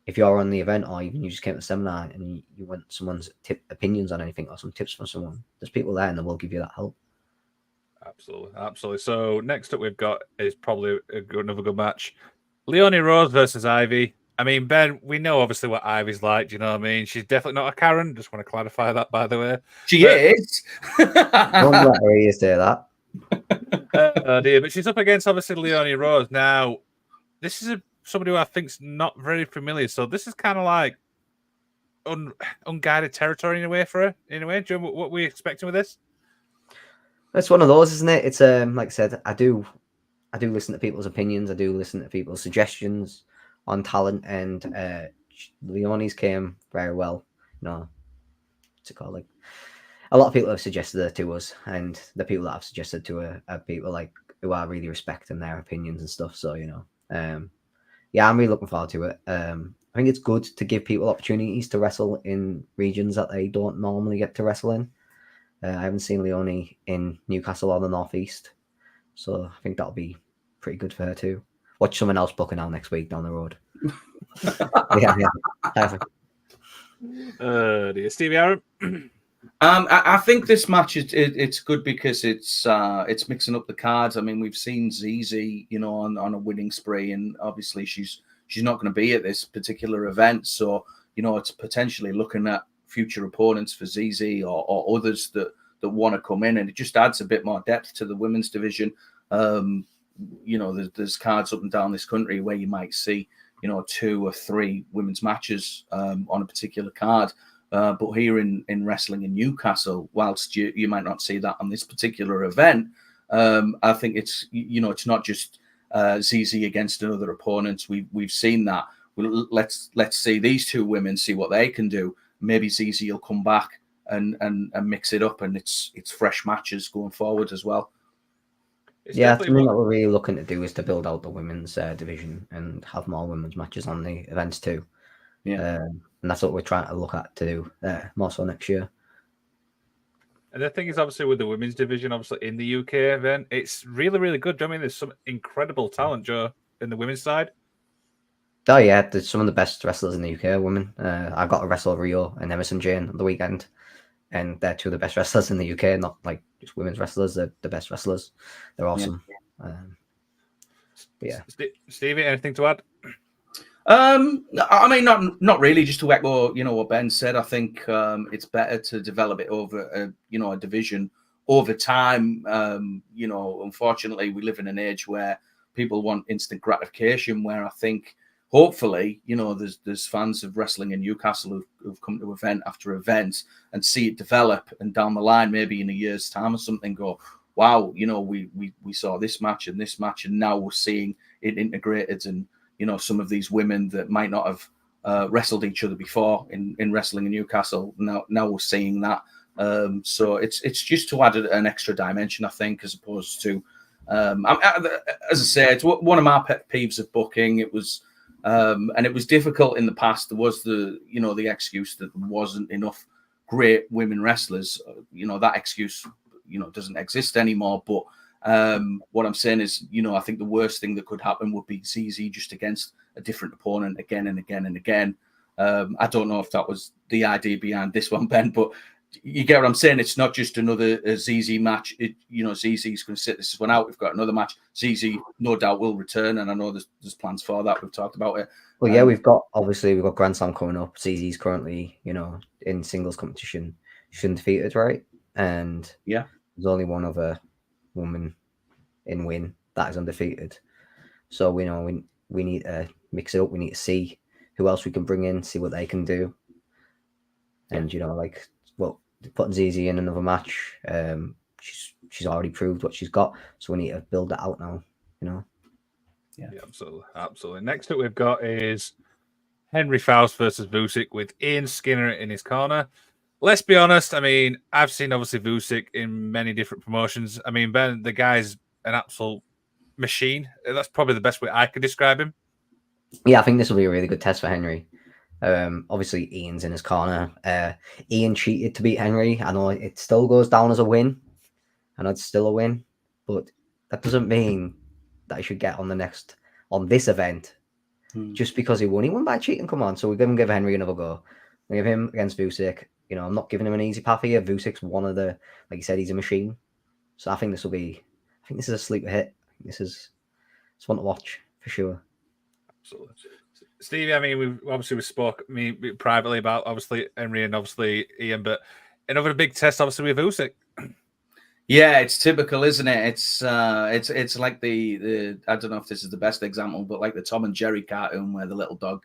If you're on the event, or even you just came to the seminar and you want someone's opinions on anything or some tips from someone, there's people there and they will give you that help. Absolutely. So next up we've got is probably another good match. Leonie Rose versus Ivy. I mean, Ben, we know obviously what Ivy's like. Do you know what I mean? She's definitely not a Karen. Just want to clarify that, by the way. She is. Don't let her say that. Oh dear, but she's up against obviously Leonie Rose. Now, this is somebody who I think's not very familiar. So this is kind of like unguided territory in a way for her. In a way, do you know what we're expecting with this? It's one of those, isn't it? It's like I said, I do listen to people's opinions. I do listen to people's suggestions on talent, and Leonie's came very well. What's it called? Like, a lot of people have suggested her to us, and the people that I've suggested to her are people like who I really respect and their opinions and stuff. So I'm really looking forward to it. I think it's good to give people opportunities to wrestle in regions that they don't normally get to wrestle in. I haven't seen Leonie in Newcastle or the Northeast, so I think that'll be pretty good for her too. Watch someone else booking out next week down the road. yeah. Perfect. Dear Stevie Aaron. I think this match it's good because it's mixing up the cards. I mean, we've seen ZZ, on a winning spree, and obviously she's not going to be at this particular event. So, it's potentially looking at future opponents for ZZ or others that want to come in, and it just adds a bit more depth to the women's division. There's cards up and down this country where you might see, 2 or 3 women's matches on a particular card. But here in wrestling in Newcastle, whilst you might not see that on this particular event, I think it's not just ZZ against another opponent. We've seen that. Let's see these 2 women, see what they can do. Maybe ZZ will come back and mix it up, and it's fresh matches going forward as well. Something that we're really looking to do is to build out the women's division and have more women's matches on the events too. And that's what we're trying to look at to do more so next year. And the thing is, obviously, with the women's division, obviously in the UK event, it's really, really good. I mean, there's some incredible talent, Joe, in the women's side. Oh yeah, there's some of the best wrestlers in the UK women. I got to wrestle Rio and Emerson Jane on the weekend, and they're 2 of the best wrestlers in the UK. Not like just women's wrestlers; they're the best wrestlers. They're awesome. Yeah. Stevie, anything to add? I mean, not really. Just to echo, what Ben said. I think it's better to develop it over a division over time. Unfortunately, we live in an age where people want instant gratification. Where I think, hopefully, there's fans of wrestling in Newcastle who've come to event after event and see it develop, and down the line, maybe in a year's time or something, go, wow, we saw this match, and now we're seeing it integrated, and some of these women that might not have wrestled each other before in wrestling in Newcastle, now we're seeing that. So it's just to add an extra dimension, I think, as opposed to, as I say, it's one of my pet peeves of booking. It was, and it was difficult in the past. There was the excuse that there wasn't enough great women wrestlers. That excuse, doesn't exist anymore. But what I'm saying is, I think the worst thing that could happen would be ZZ just against a different opponent again and again and again. I don't know if that was the idea behind this one, Ben, but you get what I'm saying? It's not just another ZZ match. ZZ's going to sit this one out. We've got another match. ZZ, no doubt, will return, and I know there's plans for that. We've talked about it. Well, yeah, we've got Grand Slam coming up. ZZ's currently, in singles competition. She's undefeated, right? And yeah, there's only one other woman in Win that is undefeated. So we need to mix it up. We need to see who else we can bring in, see what they can do. And putting ZZ in another match, she's already proved what she's got. So we need to build that out now. Yeah, absolutely. Next up, we've got is Henry Faust versus Vusic with Ian Skinner in his corner. Let's be honest. I mean, I've seen obviously Vusic in many different promotions. I mean, Ben, the guy's an absolute machine. That's probably the best way I could describe him. Yeah, I think this will be a really good test for Henry. Obviously, Ian's in his corner. Ian cheated to beat Henry. I know it still goes down as a win. I know it's still a win, but that doesn't mean that he should get on this event just because he won. He won by cheating. Come on. So we're going to give Henry another go. We give him against Vusic. I'm not giving him an easy path here. Vusic's one of the, like you said, he's a machine. So I think this is a sleeper hit. It's one to watch for sure. Absolutely. Stevie, I mean, we spoke privately about obviously Henry and obviously Ian, but another big test obviously with Vusic. Yeah, it's typical, isn't it? It's like the I don't know if this is the best example, but like the Tom and Jerry cartoon where the little dog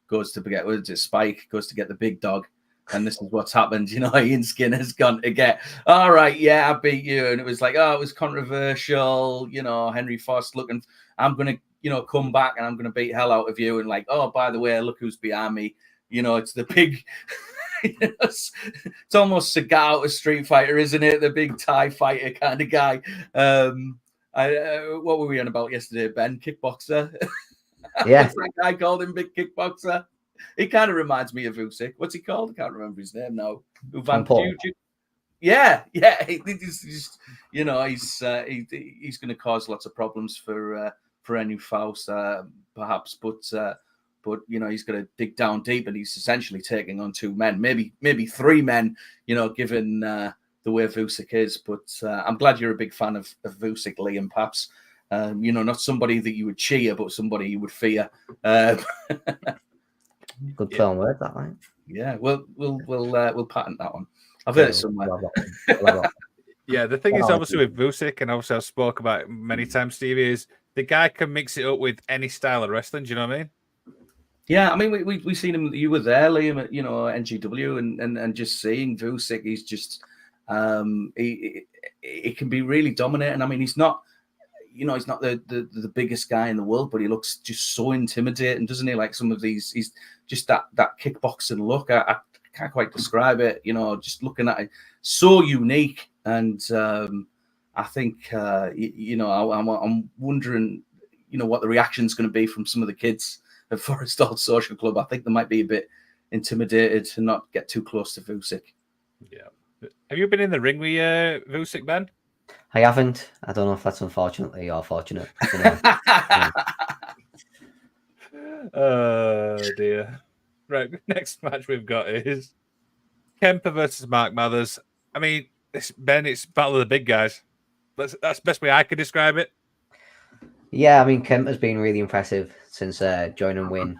goes to get Spike goes to get the big dog, and this is what's happened. Ian Skinner's gone to get. All right, yeah, I beat you, and it was like, it was controversial. Henry Faust looking. I'm gonna come back and I'm gonna beat hell out of you, and like, oh, by the way, look who's behind me. It's the big. It's almost Sagat out of Street Fighter, isn't it? The big TIE fighter kind of guy. What were we on about yesterday, Ben? Kickboxer. Yeah. That guy called him Big Kickboxer. He kind of reminds me of Vusic. What's he called? I can't remember his name now. Yeah. He's going to cause lots of problems for Henry Faust, perhaps, but he's going to dig down deep, and he's essentially taking on two men, maybe three men, given the way Vusic is. But I'm glad you're a big fan of Vusic, Liam, perhaps. Not somebody that you would cheer, but somebody you would fear. Good play on words, that line. Yeah, we'll patent that one. I've heard it somewhere. Yeah, the thing is obviously with Vusic, and obviously I've spoke about it many times, Stevie, is the guy can mix it up with any style of wrestling. Do you know what I mean? Yeah, I mean, we seen him. You were there, Liam, at NGW, and just seeing Vusic, he's just he can be really dominating. I mean, he's not the biggest guy in the world, but he looks just so intimidating, doesn't he? Like some of these, he's just that kickboxing look. I can't quite describe it. Just looking at it, so unique, and I think I'm wondering, what the reaction's going to be from some of the kids at Forest Hall Social Club. I think they might be a bit intimidated to not get too close to Vusic. Yeah. Have you been in the ring with Vusic, Ben? I haven't. I don't know if that's unfortunately or fortunate. Oh, dear. Right, next match we've got is Kemper versus Mark Mathers. I mean, it's battle of the big guys. That's the best way I could describe it. Yeah, I mean, Kemper's been really impressive since joining Win.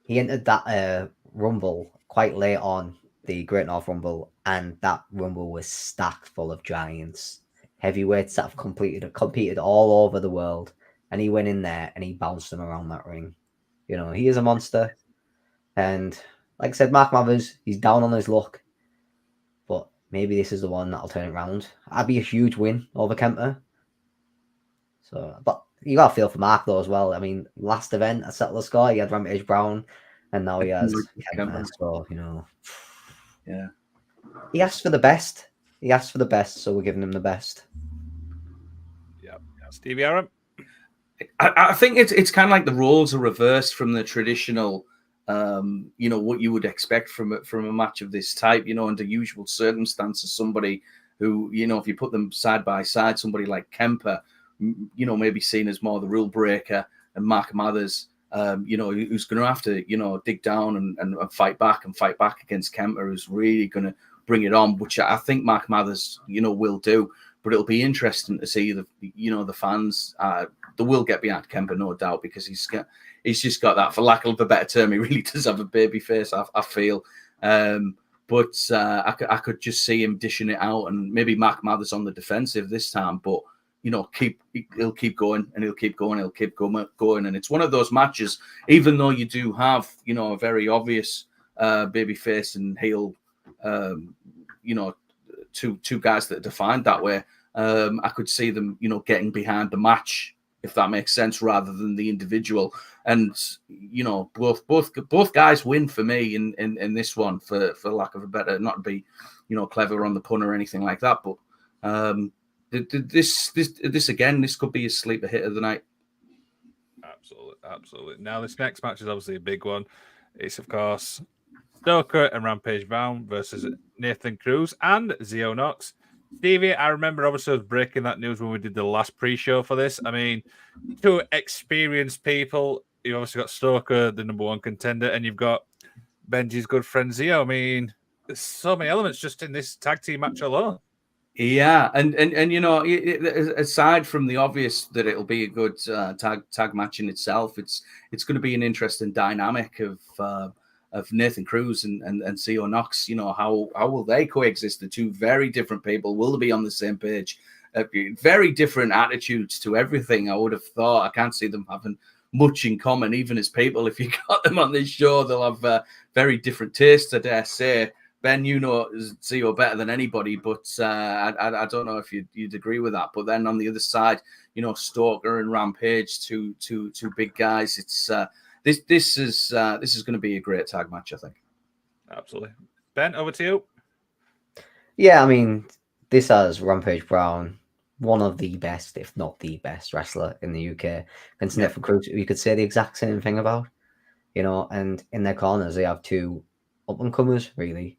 He entered that Rumble quite late on, the Great North Rumble, and that Rumble was stacked full of giants, heavyweights that have competed all over the world, and he went in there and he bounced them around that ring. He is a monster, and like I said, Mark Mathers, he's down on his luck, but maybe this is the one that'll turn it around. That'd be a huge win over Kemper. So, but you got to feel for Mark though as well. I mean, last event at Settler Score, he had Rampage Brown, and now he has Kemper. So yeah, he asked for the best. So we're giving him the best. Yeah, Stevie Aaron. I think it's kind of like the roles are reversed from the traditional, what you would expect from a match of this type. Under usual circumstances, somebody who, if you put them side by side, somebody like Kemper, maybe seen as more the rule breaker, and Mark Mathers who's going to have to, dig down and fight back against Kemper, who's really going to bring it on, which I think Mark Mathers, will do. But it'll be interesting to see the fans. They will get behind Kemper, no doubt, because he's just got that, for lack of a better term, he really does have a baby face, I feel. But I could just see him dishing it out, and maybe Mark Mathers on the defensive this time. But he'll keep going, and he'll keep going, and it's one of those matches. Even though you do have a very obvious baby face and heel, two guys that are defined that way. I could see them, getting behind the match, if that makes sense, rather than the individual. And both guys win for me in this one, for lack of a better, not to be clever on the pun or anything like that. But this again, this could be a sleeper hit of the night. Absolutely. Now this next match is obviously a big one. It's of course Stoker and Rampage Brown versus Nathan Cruz and Zio Knox. Stevie, I remember obviously I was breaking that news when we did the last pre-show for this. I mean, two experienced people. You've obviously got Stoker, the number one contender, and you've got Benji's good friend Zio. I mean, there's so many elements just in this tag team match alone. Yeah, and aside from the obvious that it'll be a good tag match in itself, it's going to be an interesting dynamic of Nathan Cruz and Zio Knox. How will they coexist? The two very different people. Will they be on the same page? Very different attitudes to everything. I would have thought. I can't see them having much in common, even as people. If you got them on this show, they'll have very different tastes, I dare say. Ben, Zio better than anybody, but I don't know if you'd agree with that. But then on the other side, Stoker and Rampage, two big guys. It's this is going to be a great tag match, I think. Absolutely. Ben, over to you. Yeah, I mean, this has Rampage Brown, one of the best, if not the best wrestler in the UK. And Nathan Cruz, you could say the exact same thing about, and in their corners, they have two up-and-comers, really.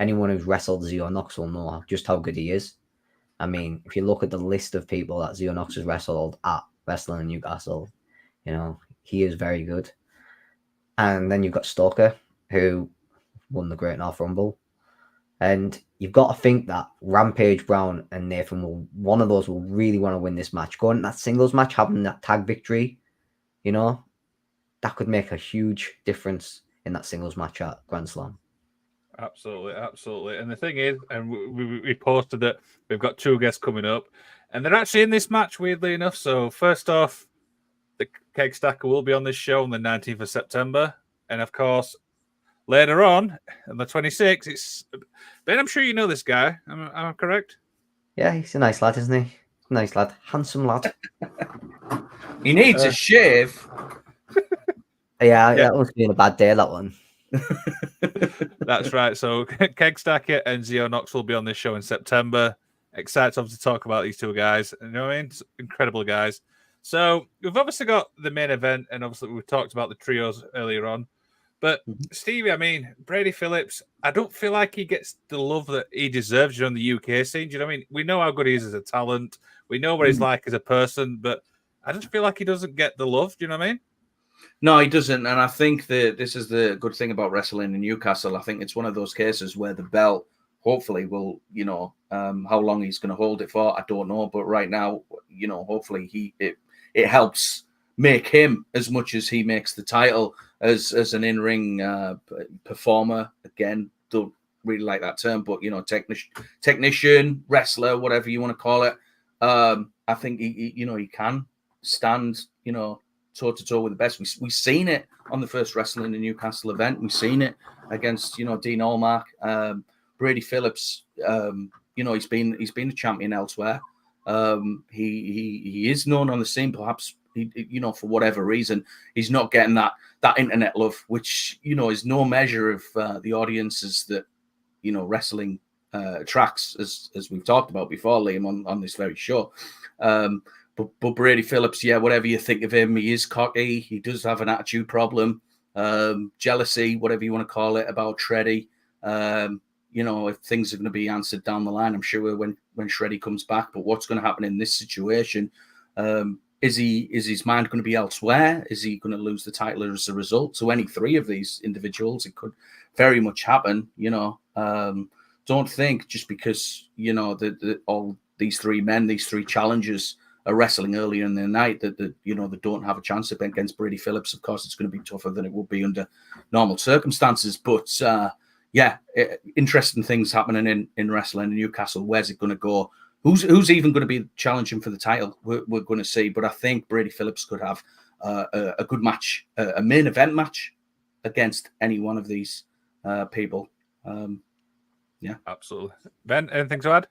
Anyone who's wrestled Zio Knox will know just how good he is. I mean, if you look at the list of people that Zio Knox has wrestled at Wrestling in Newcastle, he is very good. And then you've got Stoker, who won the Great North Rumble. And you've got to think that Rampage Brown and Nathan one of those will really want to win this match. Going in that singles match, having that tag victory, that could make a huge difference in that singles match at Grand Slam. Absolutely. And the thing is, and we posted that we've got two guests coming up, and they're actually in this match, weirdly enough. So first off, the Keg Stacker will be on this show on the 19th of September. And of course, later on the 26th, it's Ben, I'm sure you know this guy. Am I correct? Yeah, he's a nice lad, isn't he? Nice lad. Handsome lad. He needs a shave. Yeah, that must be a bad day, that one. That's right. So Keg Stacker and Zio Knox will be on this show in September. Excited to talk about these two guys. You know what I mean? Incredible guys. So we've obviously got the main event, and obviously we've talked about the trios earlier on. But Stevie, I mean, Brady Phillips, I don't feel like he gets the love that he deserves on the UK scene. Do you know what I mean? We know how good he is as a talent. We know what he's like as a person, but I just feel like he doesn't get the love. Do you know what I mean? No, he doesn't. And I think that this is the good thing about wrestling in Newcastle. I think it's one of those cases where the belt hopefully will, how long he's going to hold it for, I don't know. But right now, hopefully it helps make him as much as he makes the title as an in-ring performer. Again, don't really like that term, but, technician, wrestler, whatever you want to call it. I think he can stand, toe-to-toe with the best. We've seen it on the first Wrestling in Newcastle event. We've seen it against, Dean Allmark. Brady Phillips, he's been a champion elsewhere. He is known on the scene. Perhaps, for whatever reason, he's not getting that internet love, which, is no measure of the audiences that, wrestling attracts, as we've talked about before, Liam, on this very show. But Brady Phillips, yeah, whatever you think of him, he is cocky. He does have an attitude problem, jealousy, whatever you want to call it, about Shreddy. If things are going to be answered down the line, I'm sure when Shreddy comes back. But what's going to happen in this situation? is his mind going to be elsewhere? Is he going to lose the title as a result? So any three of these individuals, it could very much happen. Don't think just because all these three men, these three challengers are wrestling earlier in the night that they don't have a chance against Brady Phillips. Of course, it's going to be tougher than it would be under normal circumstances. But interesting things happening in wrestling in Newcastle. Where's it going to go? Who's even going to be challenging for the title? We're going to see. But I think Brady Phillips could have a good match, a main event match against any one of these people. Absolutely. Ben, anything to add?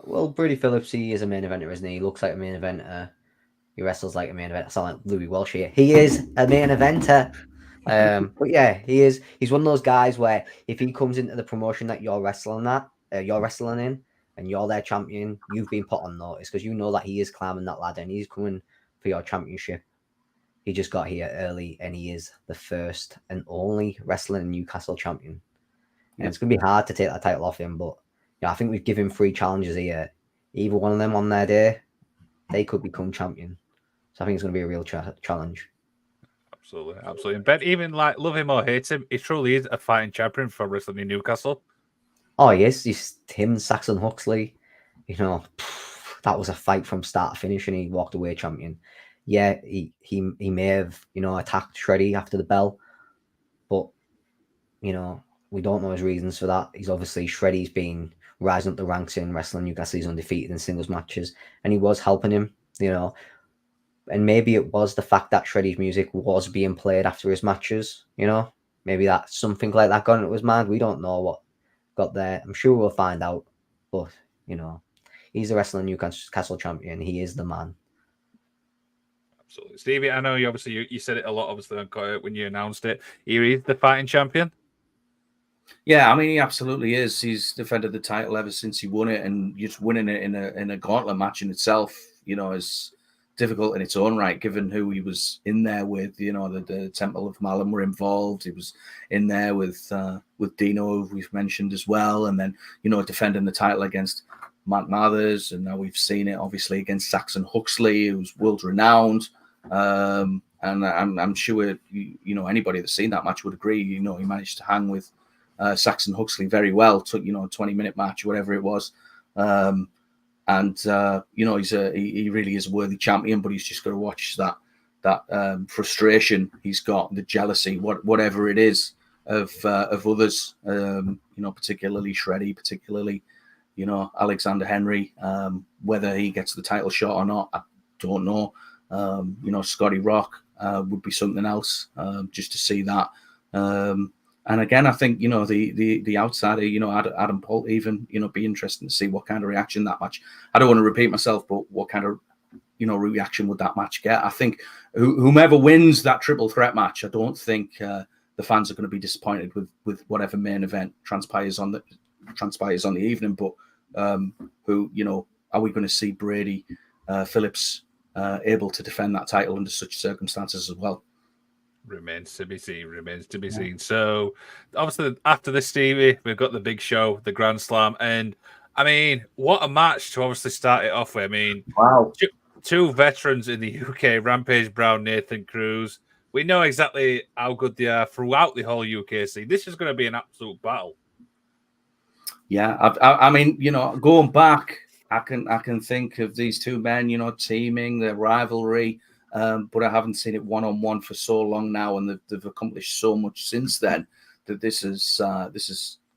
Well, Brady Phillips, he is a main eventer, isn't he? He looks like a main eventer. He wrestles like a main eventer. I sound like Louis Walsh here. He is a main eventer. But yeah, he is. He's one of those guys where if he comes into the promotion that you're wrestling in, and you're their champion, you've been put on notice because you know that he is climbing that ladder and he's coming for your championship. He just got here early, and he is the first and only wrestling Newcastle champion. And it's going to be hard to take that title off him, but I think we've given 3 challenges here. Either one of them on their day, they could become champion. So I think it's going to be a real challenge. Absolutely. And Ben, even love him or hate him, he truly is a fighting champion for wrestling in Newcastle. Oh, yes. He's him, Saxon Huxley. That was a fight from start to finish, and he walked away champion. Yeah, he may have, attacked Shreddy after the bell, but, we don't know his reasons for that. He's obviously, Shreddy's been rising up the ranks in wrestling Newcastle. He's undefeated in singles matches, and he was helping him, and maybe it was the fact that Shreddy's music was being played after his matches, maybe that something like that got into his mind. We don't know what got there. I'm sure we'll find out, but, he's the wrestling Newcastle champion. He is the man. Absolutely. Stevie, I know you obviously, you said it a lot, obviously, when you announced it. He is the fighting champion. Yeah, I mean, he absolutely is. He's defended the title ever since he won it, and just winning it in a gauntlet match in itself, is difficult in its own right, given who he was in there with. The Temple of Malum were involved. He was in there with Dino, who we've mentioned as well, and then defending the title against Mark Mathers, and now we've seen it obviously against Saxon Huxley, who's world renowned. And I'm sure anybody that's seen that match would agree. He managed to hang with Saxon Huxley very well. Took 20-minute match, whatever it was, he really is a worthy champion. But he's just got to watch that frustration he's got, the jealousy, whatever it is of others. Particularly Shreddy, particularly Alexander Henry. Whether he gets the title shot or not, I don't know. Scotty Rock would be something else. Just to see that. And again, I think the outsider, Adam Polt, even be interesting to see what kind of reaction that match. I don't want to repeat myself, but what kind of reaction would that match get? I think whomever wins that triple threat match, I don't think the fans are going to be disappointed with whatever main event transpires on the evening. But are we going to see Brady Phillips able to defend that title under such circumstances as well? Remains to be seen. So, obviously, after this, Stevie, we've got the big show, the Grand Slam. And, I mean, what a match to obviously start it off with. I mean, wow. Two veterans in the UK, Rampage Brown, Nathan Cruz. We know exactly how good they are throughout the whole UK scene. This is going to be an absolute battle. Yeah, I mean, going back, I can think of these two men, teaming, their rivalry. But I haven't seen it one-on-one for so long now, and they've accomplished so much since then that this is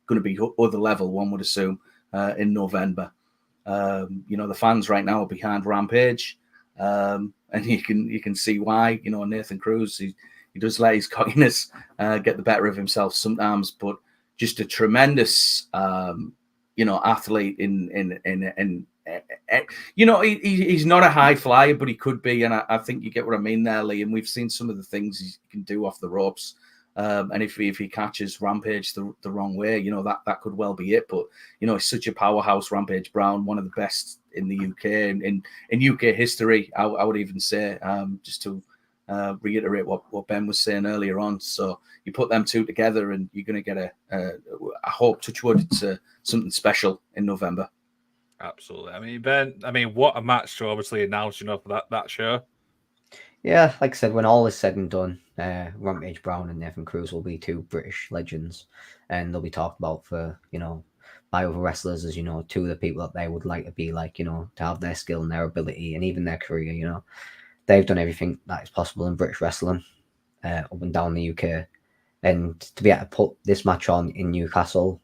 going to be other level, one would assume, in November. The fans right now are behind Rampage, and you can see why. Nathan Cruz, he does let his cockiness get the better of himself sometimes, but just a tremendous athlete in he's not a high flyer, but he could be, and I think you get what I mean there, Lee. And we've seen some of the things he can do off the ropes, and if he catches Rampage the wrong way, that could well be it. But he's such a powerhouse, Rampage Brown, one of the best in the UK in UK history. I would even say, just to reiterate what Ben was saying earlier on. So you put them two together, and you're going to get I hope, touch wood, it's something special in November. Absolutely. I mean, Ben, what a match to obviously announce, for that show. Yeah, like I said, when all is said and done, Rampage Brown and Nathan Cruz will be two British legends, and they'll be talked about for, by other wrestlers as, two of the people that they would like to be like, to have their skill and their ability and even their career, They've done everything that is possible in British wrestling, up and down the UK. And to be able to put this match on in Newcastle,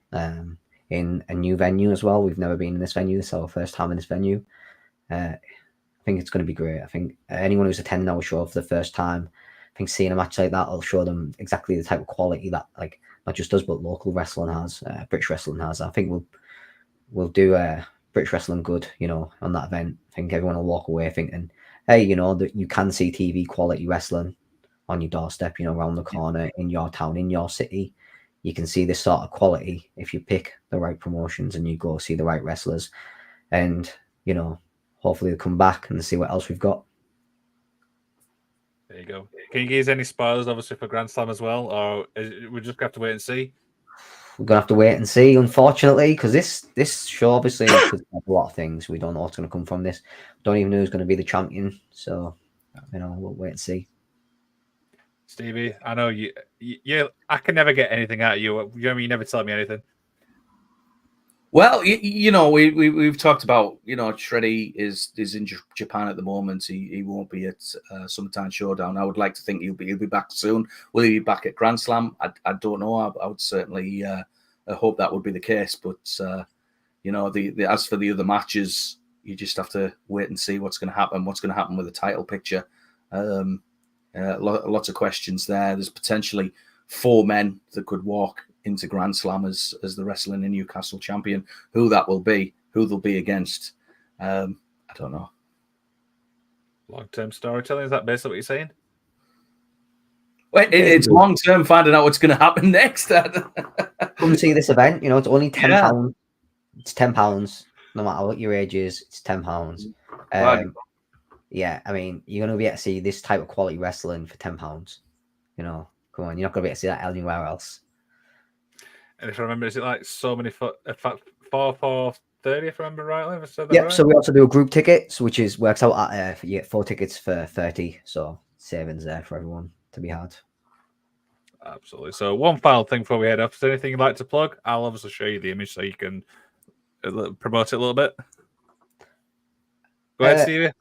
in a new venue as well. We've never been in this venue. This is our first time in this venue. I think it's going to be great. I think anyone who's attending our show for the first time, I think seeing a match like that will show them exactly the type of quality that, like, not just us, but local wrestling has, British wrestling has. I think we'll do British wrestling good, on that event. I think everyone will walk away thinking, hey, that you can see TV quality wrestling on your doorstep, around the corner, in your town, in your city. You can see this sort of quality if you pick the right promotions and you go see the right wrestlers. And, hopefully they'll come back and see what else we've got. There you go. Can you give us any spoilers, obviously, for Grand Slam as well? Or we just have to wait and see? We're going to have to wait and see, unfortunately, because this show obviously could have a lot of things. We don't know what's going to come from this. Don't even know who's going to be the champion. So, we'll wait and see. Stevie, I know you I can never get anything out of you. You never tell me anything. Well, we've talked about, Shreddy is in Japan at the moment. He won't be at Summertime Showdown. I would like to think he'll be back soon. Will he be back at Grand Slam? I don't know. I would certainly hope that would be the case. But as for the other matches, you just have to wait and see what's going to happen. What's going to happen with the title picture? Lots of questions there. There's potentially 4 men that could walk into Grand Slam as the Wrestling in Newcastle champion. Who that will be, who they'll be against, I don't know. Long-term storytelling, is that basically what you're saying? Well, it's long-term finding out what's going to happen next. Come see this event. It's only £10. Yeah. It's £10. No matter what your age is, it's £10. Yeah, you're going to be able to see this type of quality wrestling for £10. Come on, you're not going to be able to see that anywhere else. And if I remember, is it like so many for 430? If I remember rightly, have I said that yep. Right? So we also do a group tickets, which works out at you get 4 tickets for 30. So savings there for everyone to be had. Absolutely. So one final thing before we head off: is there anything you'd like to plug? I'll obviously show you the image so you can promote it a little bit. Go ahead, Stevie.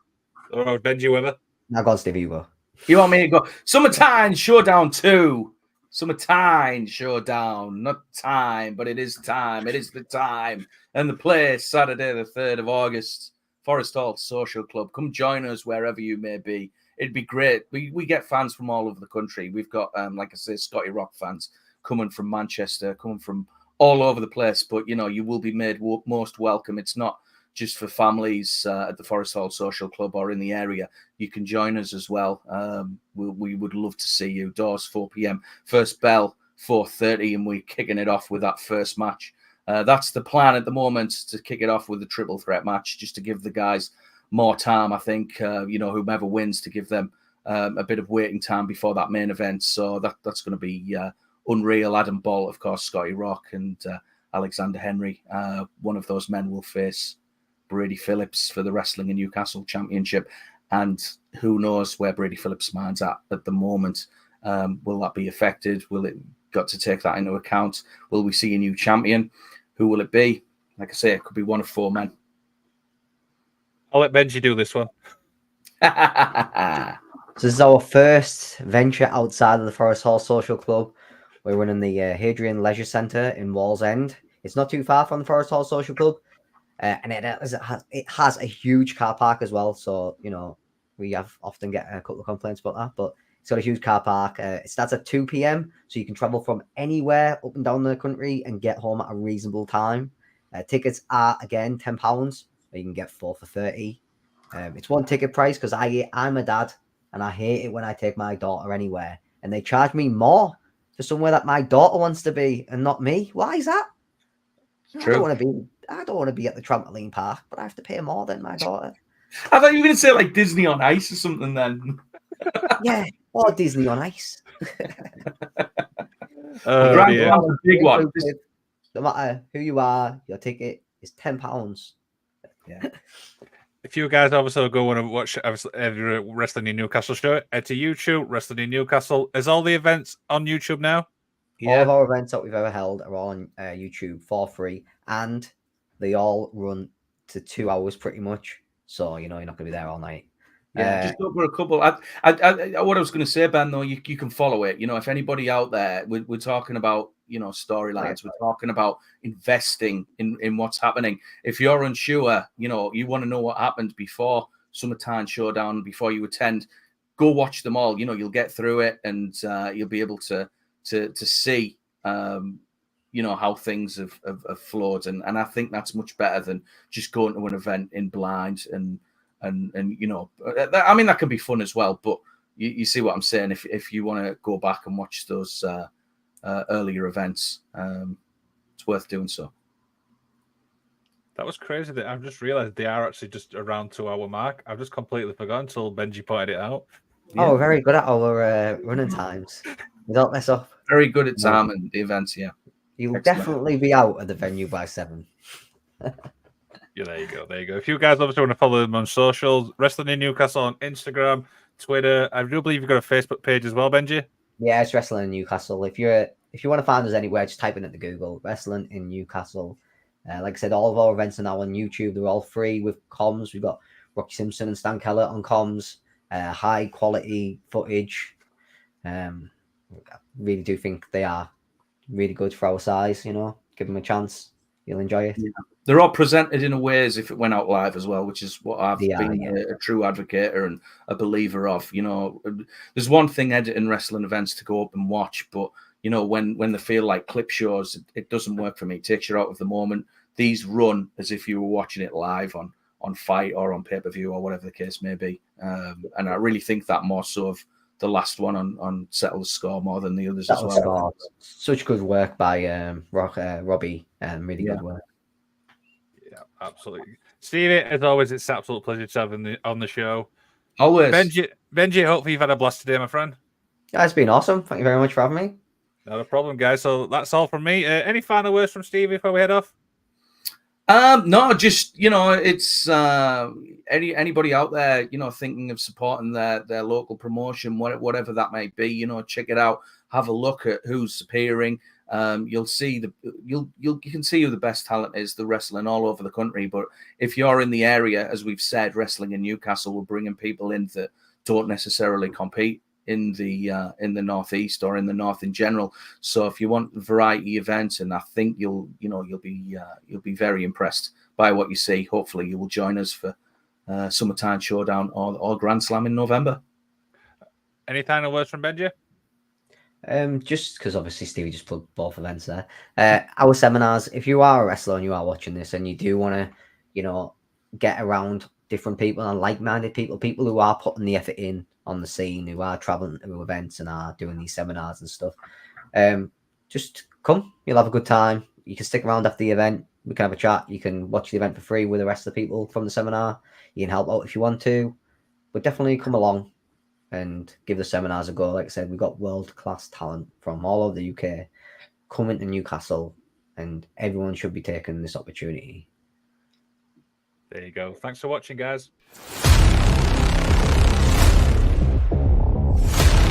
Or Benji, whether. Now, go on, Stevie, you go. You want me to go? Summertime Showdown 2. Summertime Showdown. Not time, but it is time. It is the time. And the place, Saturday, the 3rd of August, Forest Hall Social Club. Come join us wherever you may be. It'd be great. We get fans from all over the country. We've got, like I say, Scotty Rock fans coming from Manchester, coming from all over the place. But, you will be made most welcome. It's not just for families at the Forest Hall Social Club or in the area. You can join us as well. We would love to see you. Doors 4 p.m. First bell 4:30, and we're kicking it off with that first match. That's the plan at the moment, to kick it off with a triple threat match, just to give the guys more time. I think whomever wins, to give them a bit of waiting time before that main event. So that's going to be unreal. Adam Ball, of course, Scotty Rock, and Alexander Henry. One of those men will face Brady Phillips for the Wrestling in Newcastle Championship. And who knows where Brady Phillips' mind's at the moment. Will that be affected? Will it got to take that into account? Will we see a new champion? Who will it be? Like I say, it could be one of 4 men. I'll let Benji do this one. So this is our first venture outside of the Forest Hall Social Club. We're running the Hadrian Leisure Centre in Wallsend. It's not too far from the Forest Hall Social Club. And it has a huge car park as well. So, we often get a couple of complaints about that. But it's got a huge car park. It starts at 2 p.m. So you can travel from anywhere up and down the country and get home at a reasonable time. Tickets are, again, £10. You can get 4 for 30. It's one ticket price because I'm a dad and I hate it when I take my daughter anywhere and they charge me more for somewhere that my daughter wants to be and not me. Why is that? True. I don't want to be at the trampoline park, but I have to pay more than my daughter. I thought you were going to say like Disney on Ice or something then. Yeah, or Disney on Ice. Big one. No matter who you are, your ticket is £10. Yeah. If you guys obviously go and watch every Wrestling in Newcastle show, head to YouTube, Wrestling in Newcastle. Is all the events on YouTube now? All of our events that we've ever held are on YouTube for free, and they all run to 2 hours pretty much. So you're not going to be there all night. Yeah, just over a couple. What I was going to say, Ben, though, you can follow it. If anybody out there, we're talking about, storylines. We're talking about investing in what's happening. If you're unsure, you want to know what happened before Tyne Showdown, before you attend, go watch them all. You'll get through it, and you'll be able to see, how things have flowed. And I think that's much better than just going to an event in blind and I mean, that can be fun as well, but you see what I'm saying. If you want to go back and watch those earlier events, it's worth doing so. That was crazy. That I've just realized they are actually just around 2 hour mark. I've just completely forgotten until Benji pointed it out. Oh, we're very good at our running times. We don't mess up. Very good at time and the events. Yeah, you'll definitely be out of the venue by 7. Yeah, there you go. There you go. If you guys obviously want to follow them on socials, Wrestling in Newcastle on Instagram, Twitter. I do believe you've got a Facebook page as well, Benji. Yeah, it's Wrestling in Newcastle. If you want to find us anywhere, just type in at the Google Wrestling in Newcastle. Like I said, all of our events are now on YouTube. They're all free with comms. We've got Rocky Simpson and Stan Keller on comms. High quality footage. I really do think they are really good for our size. Give them a chance. You'll enjoy it. Yeah. They're all presented in a way as if it went out live as well, which is what I've been a true advocate and a believer of. There's one thing editing wrestling events to go up and watch, but when they feel like clip shows, it doesn't work for me. It takes you out of the moment. These run as if you were watching it live on Fight or on pay-per-view or whatever the case may be. And I really think that more so of the last one on Settle the Score more than the others as well. Such good work by Robbie. Really good work. Yeah, absolutely. Stevie, as always, it's an absolute pleasure to have you on the show. Always. Benji, hopefully you've had a blast today, my friend. Yeah, it's been awesome. Thank you very much for having me. Not a problem, guys. So that's all from me. Any final words from Stevie before we head off? No, just it's anybody out there, thinking of supporting their local promotion, whatever that may be, check it out, have a look at who's appearing. You'll see you can see who the best talent is. The wrestling all over the country, but if you're in the area, as we've said, Wrestling in Newcastle, we're bringing people in that don't necessarily compete in the northeast or in the north in general. So if you want variety events, and I think you'll be very impressed by what you see. Hopefully you will join us for Tyne Showdown or Grand Slam in November. Any final words from Benji? Just because obviously Stevie just plugged both events there. Our seminars, if you are a wrestler and you are watching this and you do want to, get around different people and like-minded people who are putting the effort in on the scene, who are traveling to events and are doing these seminars and stuff, just come. You'll have a good time. You can stick around after the event. We can have a chat. You can watch the event for free with the rest of the people from the seminar. You can help out if you want to, but definitely come along and give the seminars a go. Like I said, we've got world-class talent from all over the UK coming to Newcastle, and everyone should be taking this opportunity. There you go. Thanks for watching, guys.